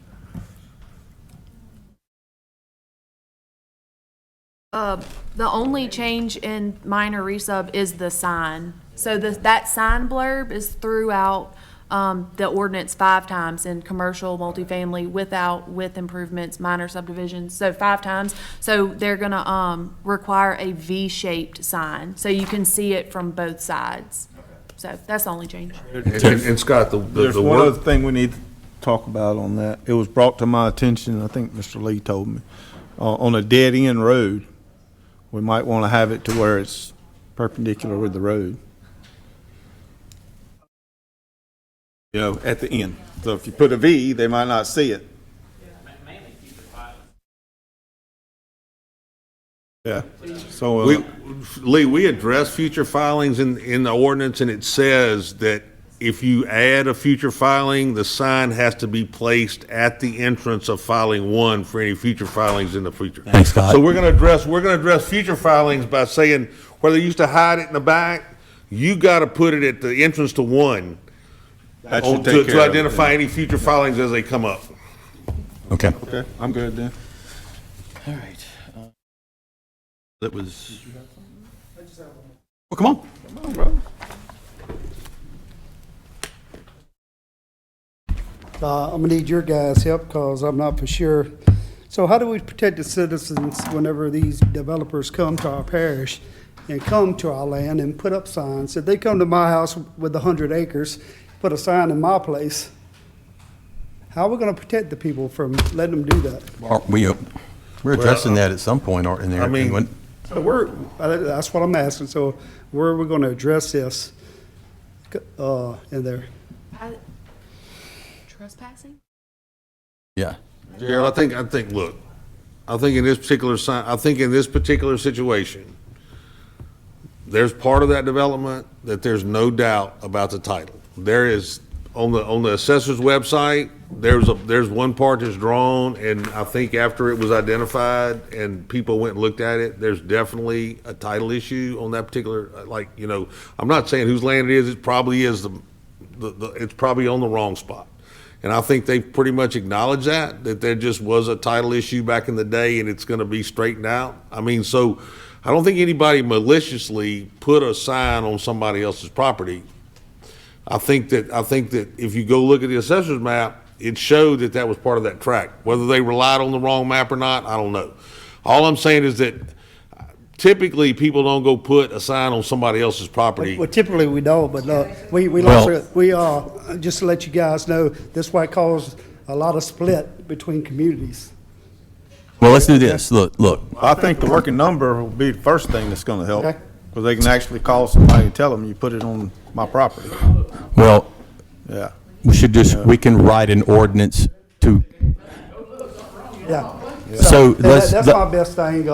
The only change in minor resub is the sign. So that sign blurb is throughout the ordinance 5 times in commercial, multifamily, with improvements, minor subdivisions, so 5 times. So they're gonna require a V-shaped sign, so you can see it from both sides. So that's the only change. And Scott, There's one other thing we need to talk about on that. It was brought to my attention, I think Mr. Lee told me, on a dead-end road, we might want to have it to where it's perpendicular with the road. You know, at the end. So if you put a V, they might not see it. Yeah, so. Lee, we address future filings in the ordinance, and it says that if you add a future filing, the sign has to be placed at the entrance of filing 1 for any future filings in the future. Thanks, Scott. So we're gonna address future filings by saying, where they used to hide it in the back, you gotta put it at the entrance to 1. That should take care To of it, identify then. any future filings as they come up. Okay. Okay, I'm good then. All right. That was. Well, come on. I'm gonna need your guys' help, because I'm not for sure. So how do we protect the citizens whenever these developers come to our parish and come to our land and put up signs? If they come to my house with 100 acres, put a sign in my place, how are we gonna protect the people from letting them do that? We're addressing that at some point, or in there. I mean- When- So that's what I'm asking. So where are we gonna address this, in there? Trespassing? Yeah. Gerald, look, I think in this particular situation, there's part of that development that there's no doubt about the title. There is, on the assessor's website, there's one part that's drawn, and I think after it was identified and people went and looked at it, there's definitely a title issue on that particular, I'm not saying whose land it is, it probably is it's probably on the wrong spot. And I think they've pretty much acknowledged that there just was a title issue back in the day, and it's gonna be straightened out. I mean, so I don't think anybody maliciously put a sign on somebody else's property. I think that if you go look at the assessor's map, it showed that was part of that tract. Whether they relied on the wrong map or not, I don't know. All I'm saying is that typically, people don't go put a sign on somebody else's property. Well, typically we don't, but just to let you guys know, this is why it caused a lot of split between communities. Well, let's do this. Look. I think the working number will be the first thing that's gonna help. Okay. Because they can actually call somebody and tell them, you put it on my property. Well, Yeah. we can write an ordinance to, Yeah. so let's. That's my best thing,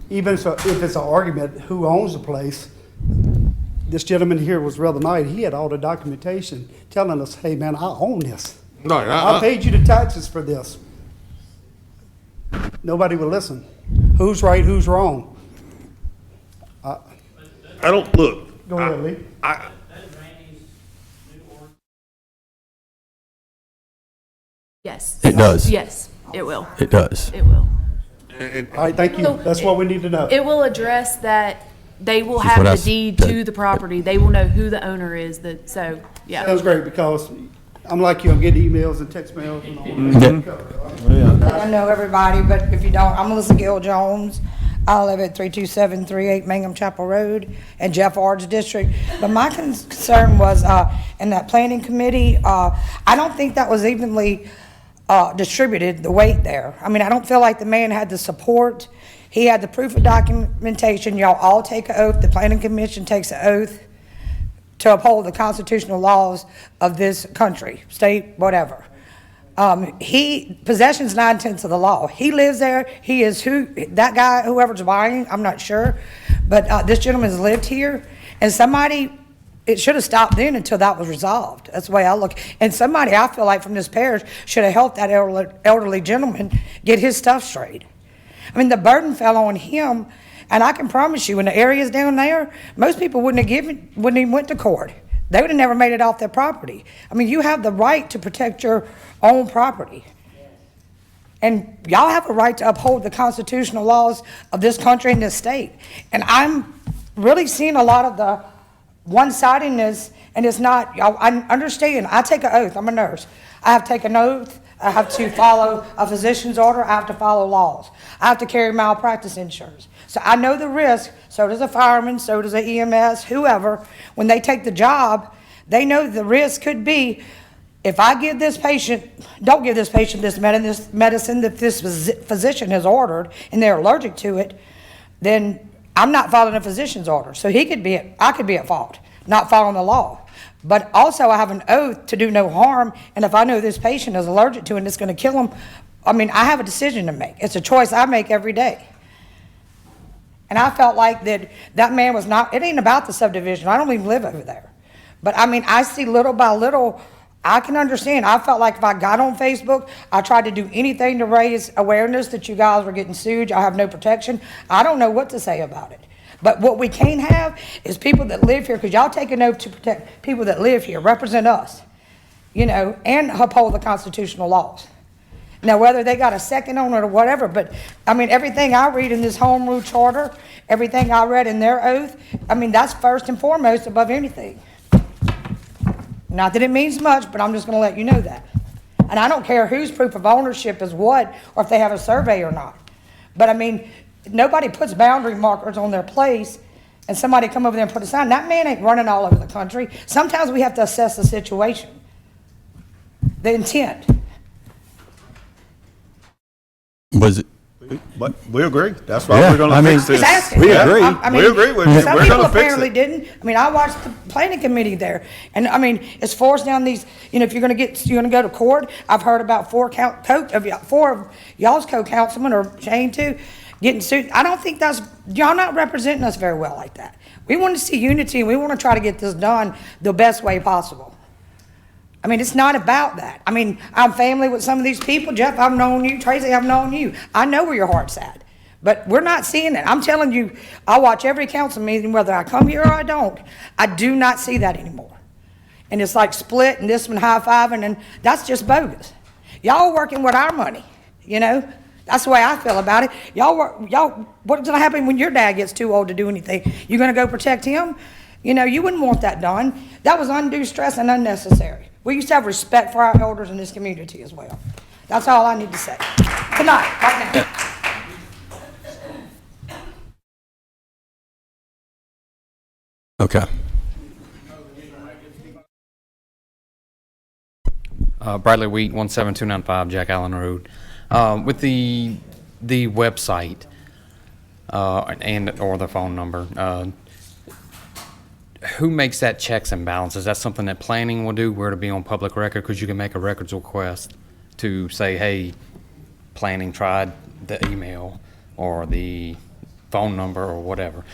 even if it's an argument, who owns the place. This gentleman here was the other night, he had all the documentation telling us, hey, man, I own this. No, I paid you the taxes for this. Nobody would listen. Who's right, who's wrong? I don't, look. Go ahead, Lee. Yes. It does. Yes, it will. It does. It will. All right, thank you. That's what we need to know. It will address that they will This is have what I the s- deed to the property. They will know who the owner is, that, so, yeah. Sounds great, because I'm like you, I'm getting emails and text mails and all that. I know everybody, but if you don't, I'm Melissa Gill Jones. I live at 32738 Mangum Chapel Road in Jeff Ard's district. But my concern was, in that planning committee, I don't think that was evenly distributed, the weight there. I mean, I don't feel like the man had the support. He had the proof of documentation. Y'all all take an oath. The planning commission takes an oath to uphold the constitutional laws of this country, state, whatever. Possession's 9/10 of the law. He lives there. He is that guy, whoever's buying, I'm not sure. But this gentleman's lived here, and it should have stopped then until that was resolved. That's the way I look. And somebody, I feel like from this parish, should have helped that elderly gentleman get his stuff straight. I mean, the burden fell on him, and I can promise you, in the areas down there, most people wouldn't even went to court. They would have never made it off their property. I mean, you have the right to protect your own property. And y'all have a right to uphold the constitutional laws of this country and this state. And I'm really seeing a lot of the one-sidedness, and it's not, y'all, I understand, I take an oath, I'm a nurse. I have to take an oath, I have to follow a physician's order, I have to follow laws. I have to carry malpractice insurance. So I know the risk, so does a fireman, so does a EMS, whoever. When they take the job, they know the risk could be, if I give this patient, don't give this patient this medicine that this physician has ordered, and they're allergic to it, then I'm not following a physician's order. So I could be at fault, not following the law. But also I have an oath to do no harm, and if I know this patient is allergic to it and it's gonna kill him, I mean, I have a decision to make. It's a choice I make every day. And I felt like that man was not, it ain't about the subdivision. I don't even live over there. But I mean, I see little by little, I can understand. I felt like if I got on Facebook, I tried to do anything to raise awareness that you guys were getting sued. I have no protection. I don't know what to say about it. But what we can't have is people that live here, because y'all take an oath to protect people that live here, represent us, and uphold the constitutional laws. Now, whether they got a second owner or whatever, but, I mean, everything I read in this home rule charter, everything I read in their oath, I mean, that's first and foremost above anything. Not that it means much, but I'm just gonna let you know that. And I don't care whose proof of ownership is what, or if they have a survey or not. But, I mean, nobody puts boundary markers on their place and somebody come over there and put a sign. That man ain't running all over the country. Sometimes we have to assess the situation, the intent. Was it? But we agree. That's why Yeah, we're gonna I mean- fix this. Just asking. We agree. I mean, We agree with you. Some We're people gonna fix apparently it. didn't. I mean, I watched the planning committee there, and I mean, it's forced down these. If you're gonna go to court. I've heard about four of y'all's co-councilmen, or Shane too, getting sued. I don't think y'all not representing us very well like that. We want to see unity, and we want to try to get this done the best way possible. I mean, it's not about that. I mean, I'm family with some of these people. Jeff, I've known you. Tracy, I've known you. I know where your heart's at. But we're not seeing it. I'm telling you, I watch every council meeting, whether I come here or I don't. I do not see that anymore. And it's like split and this one high-fiving, and that's just bogus. Y'all working with our money, That's the way I feel about it. What's gonna happen when your dad gets too old to do anything? You gonna go protect him? You wouldn't want that done. That was undue stress and unnecessary. We used to have respect for our elders in this community as well. That's all I need to say. Tonight, right now. Okay. Bradley Wheat, 17295 Jack Allen Road. With the website or the phone number, who makes that checks and balances? Is that something that planning will do, where to be on public record? Because you can make a records request to say, hey, planning tried the email or the phone number or whatever.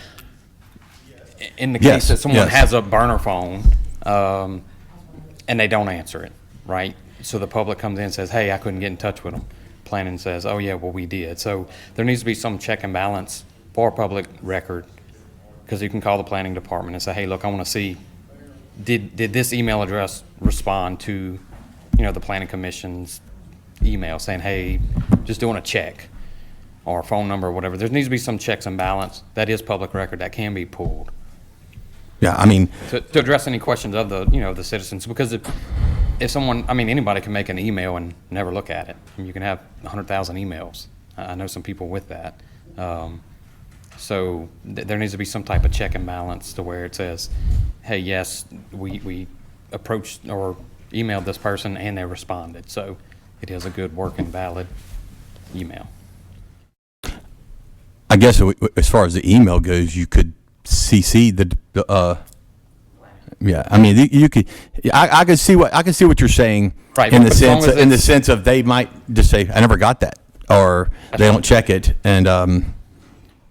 In the case that someone has a burner phone and they don't answer it, right? So the public comes in and says, hey, I couldn't get in touch with them. Planning says, oh yeah, well we did. So there needs to be some check and balance for public record, because you can call the planning department and say, hey, look, I want to see, did this email address respond to, the planning commission's email saying, hey, just doing a check. or phone number or whatever. There needs to be some checks and balance. That is public record that can be pulled Yeah, I mean, to address any questions of the, you know, the citizens. Because if someone, I mean, anybody can make an email and never look at it. I mean, you can have 100,000 emails. I know some people with that. So there needs to be some type of check and balance to where it says, hey, yes, we approached or emailed this person and they responded. So it is a good working valid email. I guess as far as the email goes, you could CC yeah, I mean, you could, I can see what you're saying. Right, In the but as long sense, as in the it's- sense of they might just say, I never got that, or they don't check it, and,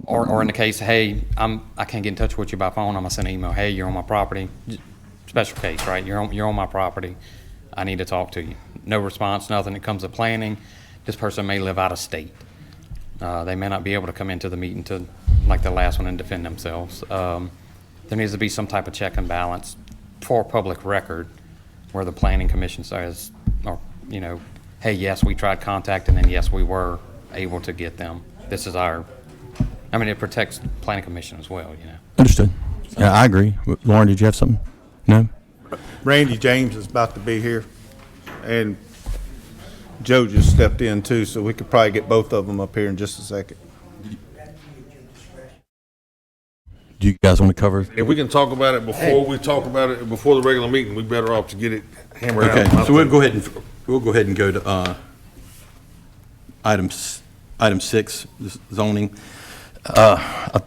Or in the case, hey, I can't get in touch with you by phone, I'm gonna send an email, hey, you're on my property. Special case, right? You're on my property. I need to talk to you. No response, nothing. It comes to planning. This person may live out of state. They may not be able to come into the meeting to, like the last one, and defend themselves. There needs to be some type of check and balance for public record where the planning commission says, or, you know, hey, yes, we tried contacting, and yes, we were able to get them. This is our, I mean, it protects the planning commission as well, you know. understood. Yeah, I agree. Lauren, did you have something? No? Randy James is about to be here, and Joe just stepped in too, so we could probably get both of them up here in just a second. Do you guys want to cover? If we can talk about it before we talk about it, before the regular meeting, we better off to get it hammered out. Okay, so we'll go ahead and go to, item 6, zoning.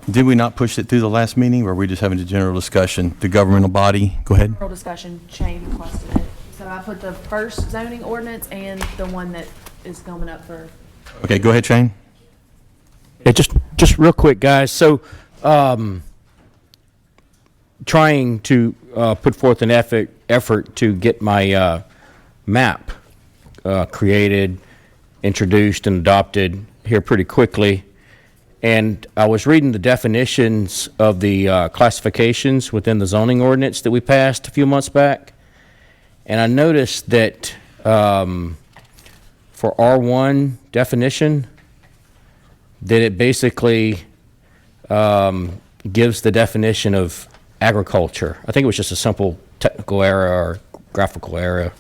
Did we not push it through the last meeting, or were we just having a general discussion? The governmental body, go ahead. General discussion, Shane requested it. So I put the first zoning ordinance and the one that is coming up for. Okay, go ahead, Shane. Yeah, just real quick, guys. So, trying to put forth an effort to get my map created, introduced, and adopted here pretty quickly. And I was reading the definitions of the classifications within the zoning ordinance that we passed a few months back. And I noticed that for R1 definition, that it basically gives the definition of agriculture. I think it was just a simple technical error or graphical error.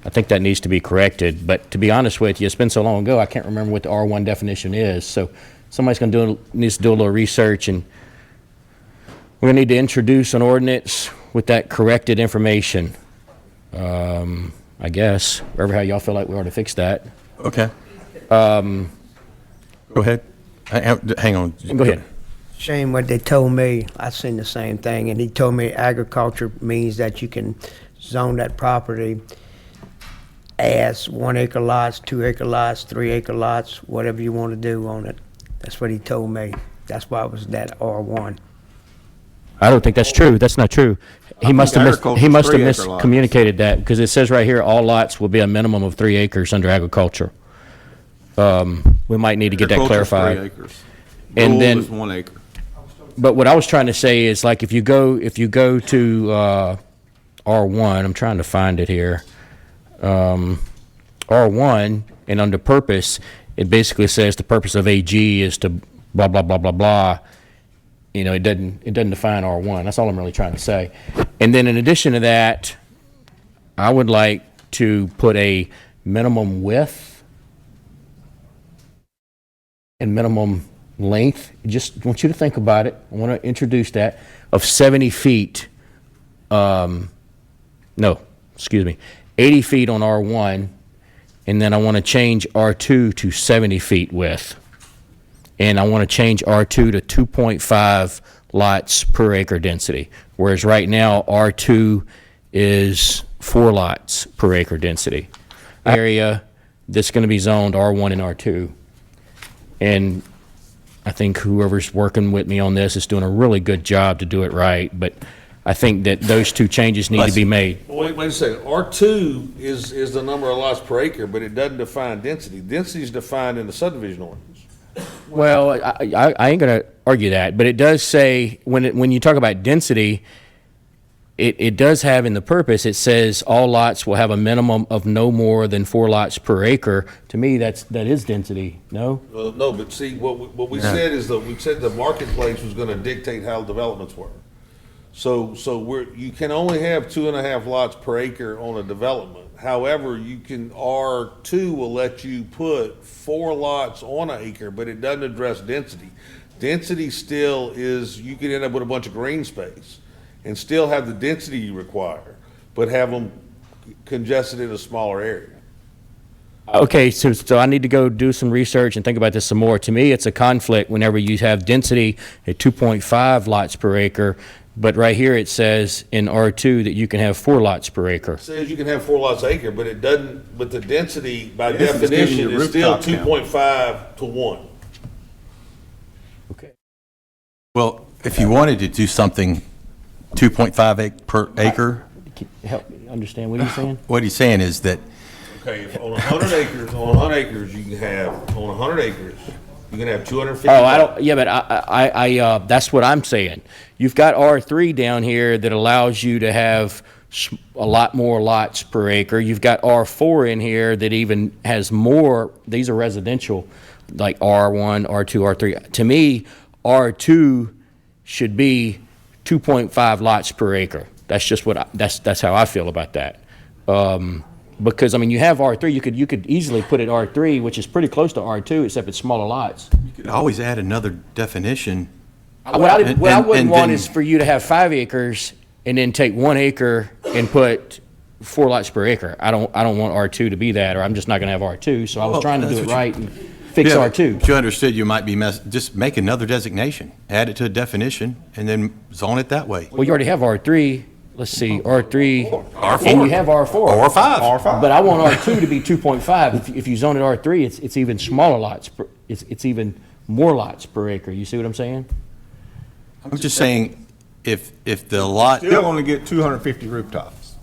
I think that needs to be corrected. But to be honest with you, it's been so long ago, I can't remember what the R1 definition is. So somebody's needs to do a little research, and we're gonna need to introduce an ordinance with that corrected information. I guess, wherever how y'all feel like we ought to fix that. Okay. Go ahead. Hang on. Go ahead. Shane, what they told me, I seen the same thing, and he told me agriculture means that you can zone that property as 1 acre lots, 2 acre lots, 3 acre lots, whatever you want to do on it. That's what he told me. That's why it was that R1. I don't think that's true. That's not true. He must have miscommunicated that, because it says right here, all lots will be a minimum of 3 acres under agriculture. We might need to get that clarified. 3 acres. And Rural then- is 1 acre. But what I was trying to say is, like, if you go to R1, I'm trying to find it here. R1, and under purpose, it basically says the purpose of AG is to blah, blah, blah, blah, blah. You know, it doesn't define R1. That's all I'm really trying to say. And then in addition to that, I would like to put a minimum width and minimum length. Just want you to think about it. I want to introduce that of 70 feet. 80 feet on R1, and then I want to change R2 to 70 feet width. And I want to change R2 to 2.5 lots per acre density, whereas right now R2 is 4 lots per acre density. Area that's going to be zoned R1 and R2. And I think whoever's working with me on this is doing a really good job to do it right, but I think that those two changes need to be made. Wait a second. R2 is the number of lots per acre, but it doesn't define density. Density is defined in the subdivision ordinance. Well, I ain't going to argue that, but it does say, when you talk about density, it does have in the purpose, it says all lots will have a minimum of no more than 4 lots per acre. To me, that is density, no? Well, no, but see, what we said is that, we said the marketplace was gonna dictate how developments were. So you can only have 2.5 lots per acre on a development. However, R2 will let you put 4 lots on an acre, but it doesn't address density. Density still is, you could end up with a bunch of green space and still have the density you require, but have them congested in a smaller area. Okay, so I need to go do some research and think about this some more. To me, it's a conflict whenever you have density at 2.5 lots per acre, but right here it says in R2 that you can have 4 lots per acre. It says you can have 4 lots an acre, but it doesn't, but the density by This is giving definition you is still rooftop count. 2.5 to 1. Okay. Well, if you wanted to do something 2.5 per acre, Help me understand what he's saying? what he's saying is that Okay, if on 100 acres, you can have, on 100 acres, you can have 250. Oh, I don't, yeah, but I that's what I'm saying. You've got R3 down here that allows you to have a lot more lots per acre. You've got R4 in here that even has more, these are residential, like R1, R2, R3. To me, R2 should be 2.5 lots per acre. That's just what that's how I feel about that. Because I mean, you have R3, you could easily put it R3, which is pretty close to R2, except it's smaller lots. you could always add another definition. What I wouldn't and want then- is for you to have 5 acres and then take 1 acre and put 4 lots per acre. I don't want R2 to be that, or I'm just not gonna have R2, so I was Well, trying to do that's it what you- right and fix Yeah, R2. but you understood you might be just make another designation, add it to a definition, and then zone it that way. Well, you already have R3, let's see, R3. R4. And you have R4. Or 5. But I want R2 to be 2.5. If you zone it R3, it's even smaller lots, it's even more lots per acre. You see what I'm saying? I'm just saying, if the lot, Still only get 250 rooftops.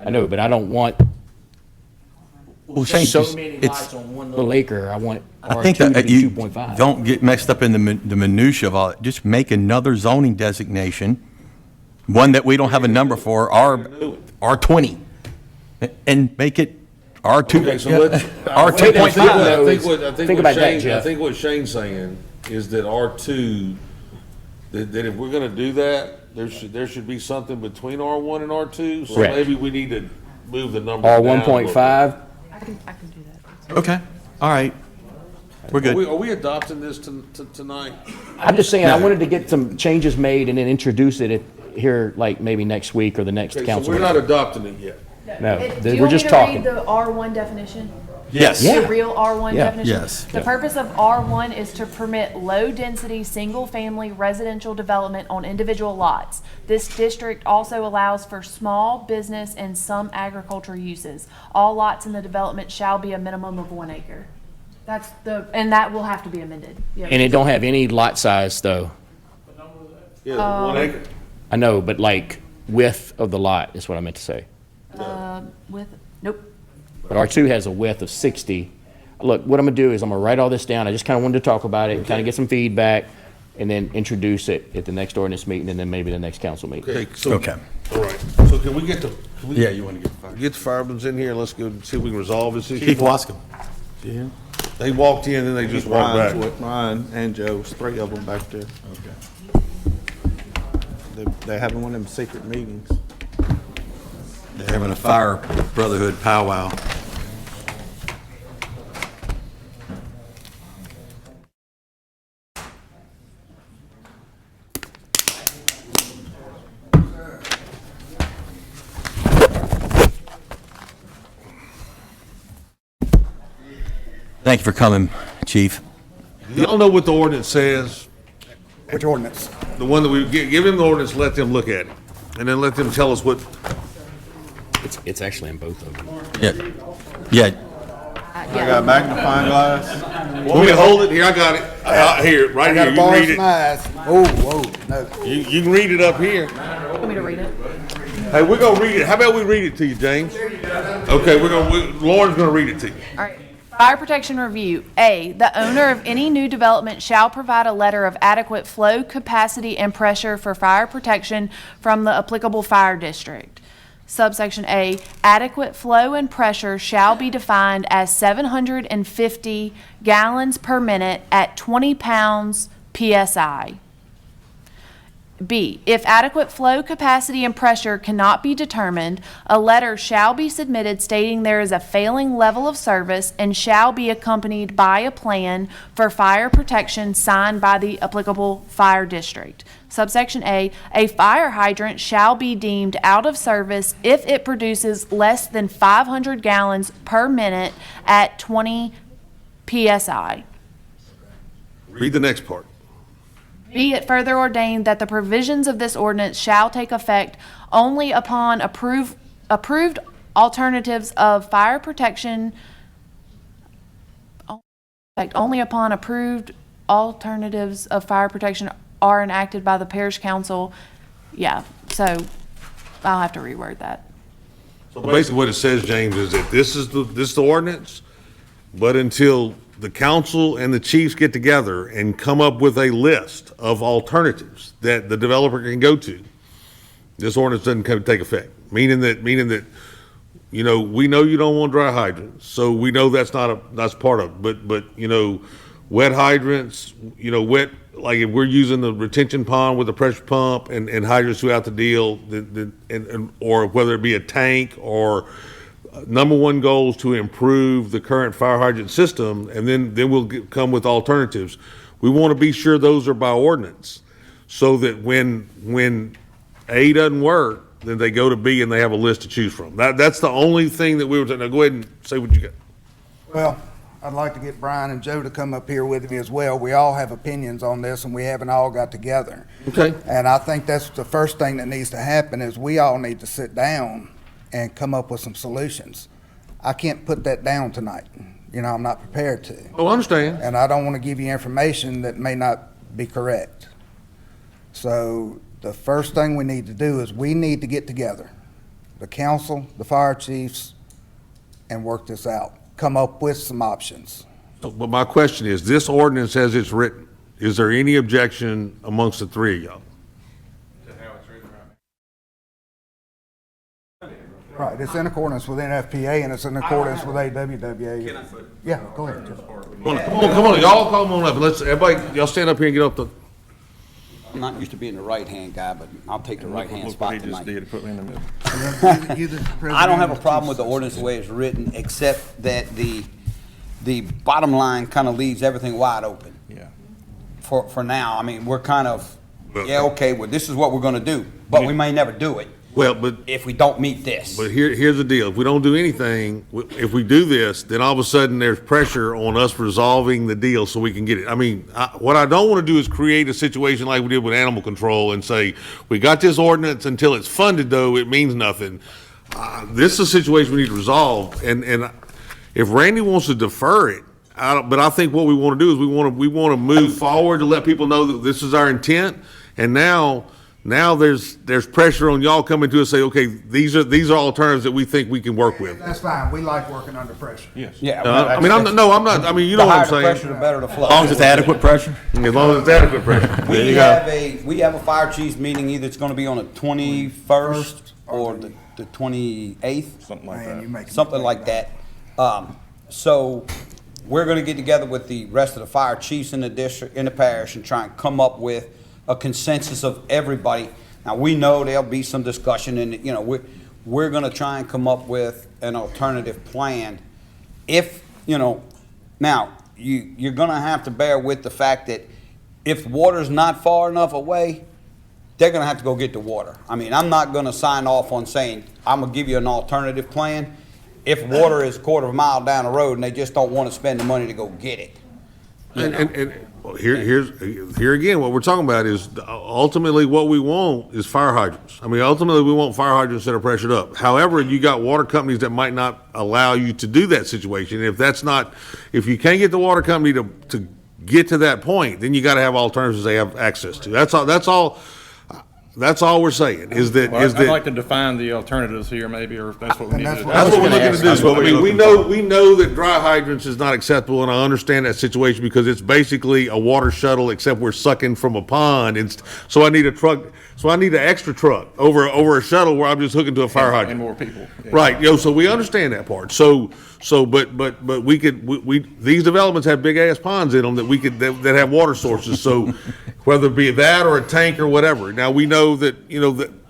I know, but I don't want well, Shane, so it's- many it's- lots on one little acre. I want I think R2 to that be you 2.5. don't get mixed up in the minutia of all it. Just make another zoning designation, one that we don't have a number for, R20, and make it R2. Okay, so let's. R2.5. Think about that, Jeff. I think what Shane's saying is that R2, that if we're gonna do that, there should be something between R1 and R2. So Correct. maybe we need to move the number down. R1.5. I can do that. Okay, all right. We're good. Are we adopting this tonight? I'm just saying, I wanted to get some changes made and then introduce it here, like maybe next week or the next Okay, so council we're meeting. not adopting it yet. No, Do you we're want me just to talking. read the R1 definition? Yes. Yeah. The real R1 Yeah. definition? Yes. The purpose of R1 is to permit low-density, single-family residential development on individual lots. This district also allows for small business and some agriculture uses. All lots in the development shall be a minimum of 1 acre. And that will have to be amended. Yeah. And it don't have any lot size, though. Yeah, 1 acre. I know, but like width of the lot is what I meant to say. Nope. But R2 has a width of 60. Look, what I'm gonna do is I'm gonna write all this down. I just kinda wanted to talk about it and kinda get some feedback and then introduce it at the next ordinance meeting and then maybe the next council meeting. Okay, so. Okay. All right, so can we get the? Yeah, you want to Get the firemen's in here, let's go see if we can resolve this issue. Keith Wascom. They walked in and they just walked Ryan's back. with Ryan and Joe's, 3 of them back there. They're having one of them secret meetings. They're having a fire brotherhood powwow. Thank you for coming, Chief. Y'all know what the ordinance says? Which ordinance? The one that we, give him the ordinance, let them look at it. And then let them tell us what, It's actually in both of them. Yeah, I got a magnifying glass. want me to hold it? Here, I got it. Here, right here, you can read it. Whoa, no. You can read it up here. Want me to read it? Hey, we're gonna read it. How about we read it to you, James? Okay, Lauren's gonna read it to you. All right. Fire protection review. A, the owner of any new development shall provide a letter of adequate flow, capacity, and pressure for fire protection from the applicable fire district. Subsection A, adequate flow and pressure shall be defined as 750 gallons per minute at 20 pounds PSI. B, if adequate flow, capacity, and pressure cannot be determined, a letter shall be submitted stating there is a failing level of service and shall be accompanied by a plan for fire protection signed by the applicable fire district. Subsection A fire hydrant shall be deemed out of service if it produces less than 500 gallons per minute at 20 PSI. Read the next part. Be it further ordained that the provisions of this ordinance shall take effect only upon approved alternatives of fire protection, only upon approved alternatives of fire protection are enacted by the parish council. Yeah, so I'll have to reword that. So basically what it says, James, is that this is the ordinance, but until the council and the chiefs get together and come up with a list of alternatives that the developer can go to, this ordinance doesn't take effect. Meaning that, you know, we know you don't want dry hydrants, so we know that's part of it. But, you know, wet hydrants, you know, like if we're using the retention pond with a pressure pump and hydrants throughout the deal, or whether it be a tank or number one goal is to improve the current fire hydrant system, and then we'll come with alternatives. We want to be sure those are by ordinance, so that when A doesn't work, then they go to B and they have a list to choose from. That's the only thing that we were saying. Now go ahead and say what you got. Well, I'd like to get Brian and Joe to come up here with me as well. We all have opinions on this, and we haven't all got together. Okay. And I think that's the first thing that needs to happen, is we all need to sit down and come up with some solutions. I can't put that down tonight. You know, I'm not prepared to. Oh, I understand. And I don't want to give you information that may not be correct. So the first thing we need to do is we need to get together, the council, the fire chiefs, and work this out. Come up with some options. But my question is, this ordinance as it's written, is there any objection amongst the three of y'all? Right, it's in accordance with NFPA and it's in accordance with AWWA. Yeah, go ahead. Come on, y'all come on up. Let's, everybody, y'all stand up here and get up the. I'm not used to being the right-hand guy, but I'll take the right-hand spot tonight. Put me in the middle. I don't have a problem with the ordinance the way it's written, except that the bottom line kind of leaves everything wide open. Yeah. For now, I mean, we're kind of, yeah, okay, well, this is what we're gonna do, but we may never do it. Well, but if we don't meet this. But here's the deal. If we don't do anything, if we do this, then all of a sudden there's pressure on us resolving the deal so we can get it. I mean, what I don't want to do is create a situation like we did with animal control and say, we got this ordinance, until it's funded though, it means nothing. This is a situation we need to resolve. And if Randy wants to defer it, but I think what we want to do is we want to move forward to let people know that this is our intent. And now there's pressure on y'all coming to us and say, okay, these are alternatives that we think we can work with. That's fine. We like working under pressure. Yes. Yeah. I mean, I'm not, I mean, you know what I'm saying. The higher the pressure, the better the flow. As long as it's adequate pressure. As long as it's adequate pressure. There you go. We have a fire chiefs meeting, either it's gonna be on the 21st or the 28th. Something like Man, you that. make Something like that. So we're gonna get together with the rest of the fire chiefs in the district, in the parish, and try and come up with a consensus of everybody. Now, we know there'll be some discussion, and, you know, we're gonna try and come up with an alternative plan. If, you know, now, you're gonna have to bear with the fact that if water's not far enough away, they're gonna have to go get the water. I mean, I'm not gonna sign off on saying, I'm gonna give you an alternative plan if water is a quarter of a mile down the road and they just don't wanna spend the money to go get it. And here again, what we're talking about is ultimately what we want is fire hydrants. I mean, ultimately we want fire hydrants that are pressured up. However, you got water companies that might not allow you to do that situation. If you can't get the water company to get to that point, then you got to have alternatives they have access to. That's all. That's all we're saying, is that, Well, I'd like to define the alternatives here maybe, or if that's what we need to do. That's what we're looking to That's do. what I mean, we're we looking know that dry hydrants is not acceptable, and I understand that situation because it's basically a water shuttle, except we're sucking from a pond. And so I need a truck, so I need an extra truck over a shuttle where I'm just hooking to a fire hydrant. And more people. Yeah. Right, so we understand that part. But we could, these developments have big ass ponds in them that have water sources. So whether it be that or a tank or whatever. Now, we know that,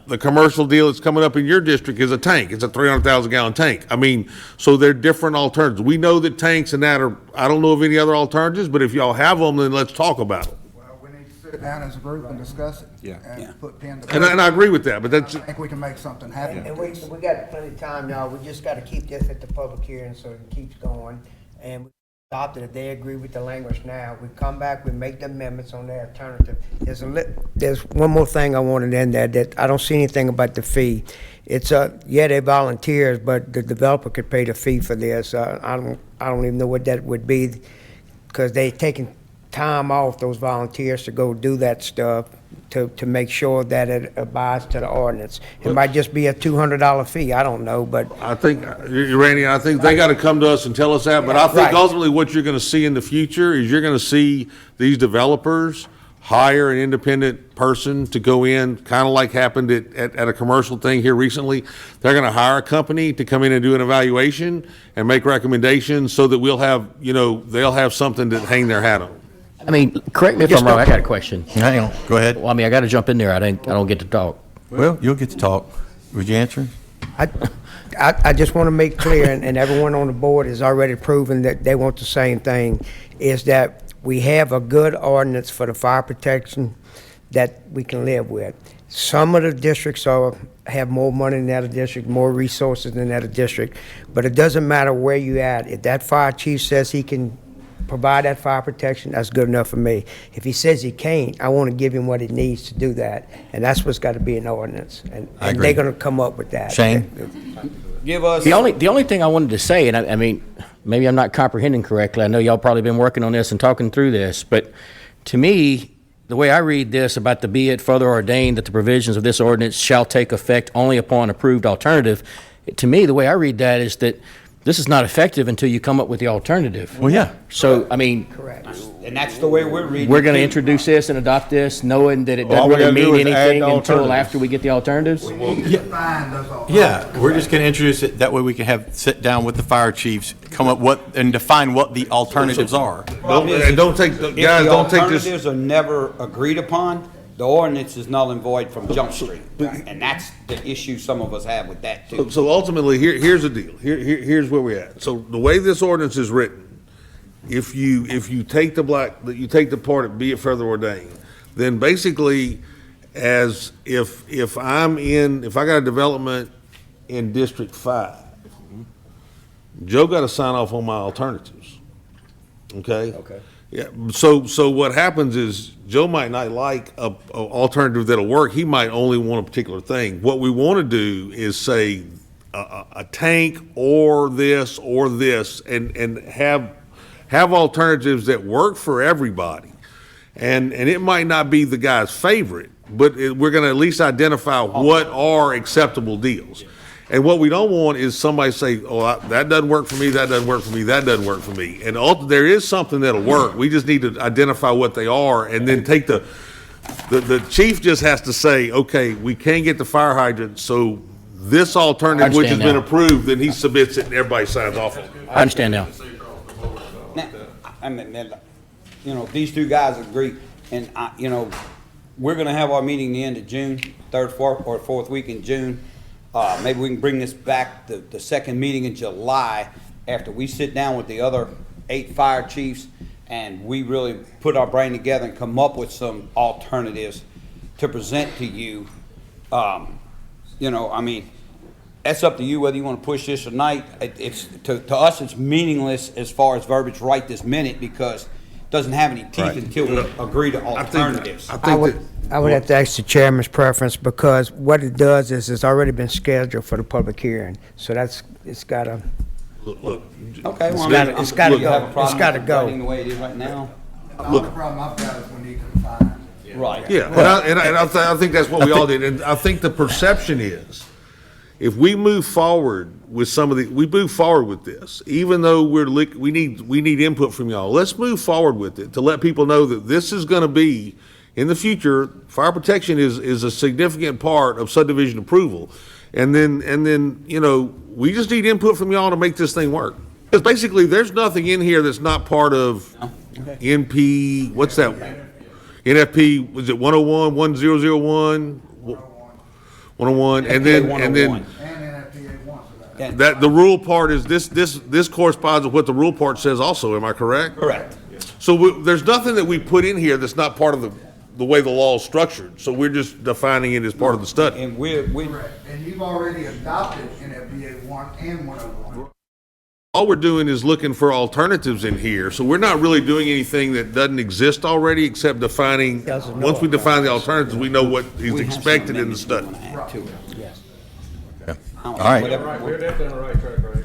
the commercial deal that's coming up in your district is a tank. It's a 300,000 gallon tank. I mean, so they're different alternatives. We know that tanks and that I don't know of any other alternatives, but if y'all have them, then let's talk about them. Well, we need to sit down as a group and discuss it. Yeah. And put pen to And I agree with that, but I that's, think we can make something happen. And we got plenty of time, y'all. We just gotta keep this at the public hearing so it keeps going. And we adopt it. If they agree with the language now, we come back, we make the amendments on the alternative. There's one more thing I wanted in there that I don't see anything about the fee. It's they're volunteers, but the developer could pay the fee for this. I don't even know what that would be, because they taking time off, those volunteers, to go do that stuff to make sure that it abides to the ordinance. It might just be a $200 fee, I don't know, but I think, Randy, I think they gotta come to us and tell us that, but I think Right. ultimately what you're gonna see in the future is you're gonna see these developers hire an independent person to go in, kinda like happened at a commercial thing here recently. They're gonna hire a company to come in and do an evaluation and make recommendations so that we'll have, they'll have something to hang their hat on. I mean, correct me if I'm wrong, I got a question. Hang on, go ahead. Well, I mean, I gotta jump in there, I don't get to talk. Well, you'll get to talk. Would you answer? I just want to make clear, and everyone on the board has already proven that they want the same thing, is that we have a good ordinance for the fire protection that we can live with. Some of the districts have more money than other district, more resources than other district, but it doesn't matter where you at. If that fire chief says he can provide that fire protection, that's good enough for me. If he says he can't, I want to give him what he needs to do that, and that's what's got to be an ordinance. And agree. they're going to come up with that. Shane? Give us. The only thing I wanted to say, and I mean, maybe I'm not comprehending correctly, I know y'all probably been working on this and talking through this, but to me, the way I read this about the be it further ordained that the provisions of this ordinance shall take effect only upon approved alternative, to me, the way I read that is that this is not effective until you come up with the alternative. Well, yeah. So, I mean, Correct. And that's the way we're reading. we're going to it. introduce this and adopt this, knowing that it All doesn't we really gotta do mean is add anything the until alternatives. after we get the alternatives? Define those alternatives. Yeah, we're just gonna introduce it, that way we can sit down with the fire chiefs, come up and define what the alternatives are. Problem is, And don't take, If guys, the don't take this. alternatives are never agreed upon, the ordinance is null and void from Jump Street. And that's the issue some of us have with that too. So ultimately, here's the deal. Here's where we're at. So the way this ordinance is written, if you take you take the part of be it further ordained, then basically, as if I got a development in District 5, Joe got to sign off on my alternatives. Okay? Okay. Yeah, so what happens is Joe might not like a alternative that'll work. He might only want a particular thing. What we want to do is say a tank or this, and have alternatives that work for everybody. And it might not be the guy's favorite, but we're going to at least identify what are acceptable deals. And what we don't want is somebody say, oh, that doesn't work for me, that doesn't work for me, that doesn't work for me. And there is something that'll work. We just need to identify what they are and then take the chief just has to say, okay, we can't get the fire hydrant, so this alternative, which has been approved, then he submits it and everybody signs off on it. I understand now. Now, I mean, these two guys agree, and we're gonna have our meeting the end of June, third, fourth week in June. Maybe we can bring this back the second meeting in July after we sit down with the other 8 fire chiefs and we really put our brain together and come up with some alternatives to present to you. I mean, that's up to you whether you want to push this tonight. It's to us, it's meaningless as far as verbiage right this minute because it doesn't have any teeth until we agree to alternatives. I would have to ask the chairman's preference, because what it does is it's already been scheduled for the public hearing. So it's gotta, Look, Okay, well, it's gotta you have a go. problem It's gotta with go. writing the way it is right now? The only problem I've got is we need to define. Right. Yeah, and I think that's what we all did, and I think the perception is, if we move forward with we move forward with this, even though we need input from y'all, let's move forward with it to let people know that this is gonna be, in the future, fire protection is a significant part of subdivision approval. And then, you know, we just need input from y'all to make this thing work. Because basically, there's nothing in here that's not part of NP, what's that? NFP, was it 101, 1001? 101, and then that, the rule part is, this corresponds with what the rule part says also, am I correct? Correct. So there's nothing that we put in here that's not part of the way the law is structured, so we're just defining it as part of the study. And we And you've already adopted NFPA 1 and 101. All we're doing is looking for alternatives in here, so we're not really doing anything that doesn't exist already, except defining, once we define the alternatives, we know what is expected in the study. All right.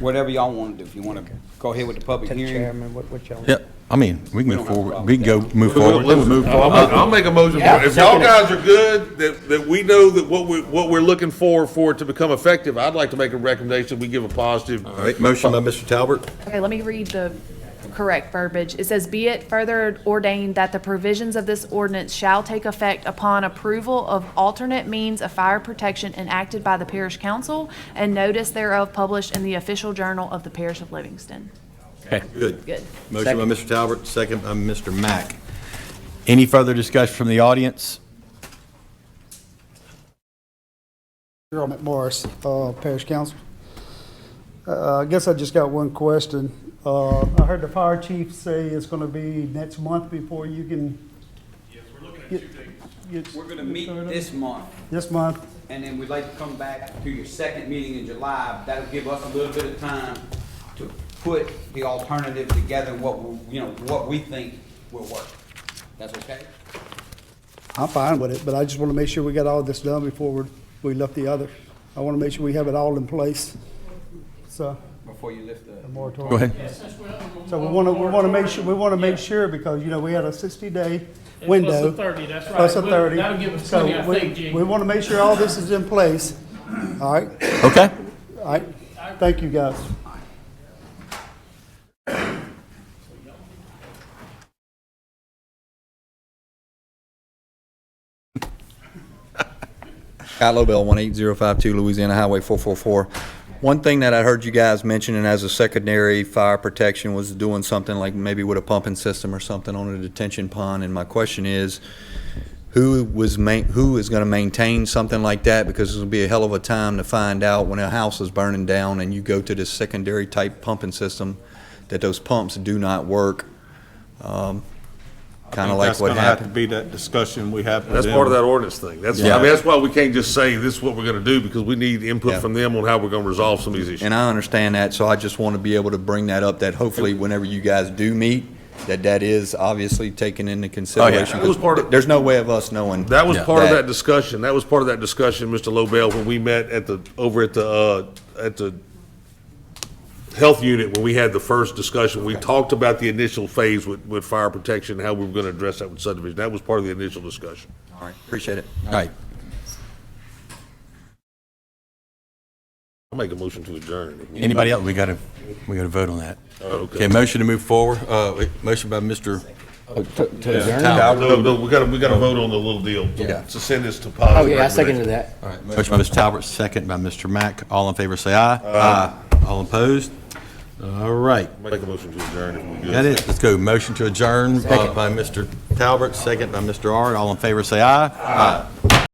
Whatever y'all want to do. If you want to go ahead with the public hearing. Chairman, what y'all? Yep, I mean, we can move forward, we can go move forward. I'll make a motion. If y'all guys are good, that we know that what we're looking for it to become effective, I'd like to make a recommendation, we give a positive. All right, motion by Mr. Talbot. Okay, let me read the correct verbiage. It says, "Be it further ordained that the provisions of this ordinance shall take effect upon approval of alternate means of fire protection enacted by the parish council, and notice thereof published in the official journal of the parish of Livingston." Okay, good. Good. Motion by Mr. Talbot, second by Mr. Mack. Any further discussion from the audience? Gerald McMorris, Parish Council. I guess I just got one question. I heard the fire chief say it's gonna be next month before you can. Yes, we're looking at 2 dates. We're gonna meet this month. This month, And then we'd like to come back to your second meeting in July. That'll give us a little bit of time to put the alternative together and what we think will work. That's okay? I'm fine with it, but I just wanna make sure we got all this done before we lift the other. I wanna make sure we have it all in place, so. Before you lift the moratorium. Go ahead. So we wanna make sure, because, you know, we had a 60-day window. Plus the 30, that's right. Plus a 30. That'll give us So plenty, I think, Gene. we wanna make sure all this is in place, all right? Okay. All right, thank you, guys. Scott Lobel, 18052 Louisiana Highway 444. One thing that I heard you guys mentioning as a secondary fire protection was doing something like maybe with a pumping system or something on a detention pond. And my question is, who is going to maintain something like that? Because it'll be a hell of a time to find out when a house is burning down and you go to this secondary type pumping system that those pumps do not work. Kind of like what That's gonna have to happened. be that discussion we have with That's them. part of that ordinance thing. That's, I mean, that's why we can't just say this is what we're gonna do, because we need input from them on how we're gonna resolve some of these issues. And I understand that, so I just want to be able to bring that up, that hopefully whenever you guys do meet, that is obviously taken into consideration. That was part of- There's no way of us knowing. That was part of that discussion. That was part of that discussion, Mr. Lobel, when we met over at the health unit, when we had the first discussion. We talked about the initial phase with fire protection, how we were gonna address that with subdivision. That was part of the initial discussion. All right, appreciate it. All right. I'll make a motion to adjourn. Anybody else? We gotta vote on that. Okay. Okay, motion to move forward. Motion by Mr. No, we gotta vote on the little deal. Yeah. To send this to positive. Oh, yeah, I recommendation. seconded that. All right, motion by Mr. Talbot, second by Mr. Mack. All in favor, say aye. Aye. All opposed? All right. Make a motion to adjourn if we good. That it. Let's go. Motion to adjourn by Mr. Talbot, second by Mr. Ard. All in favor, say aye. Aye.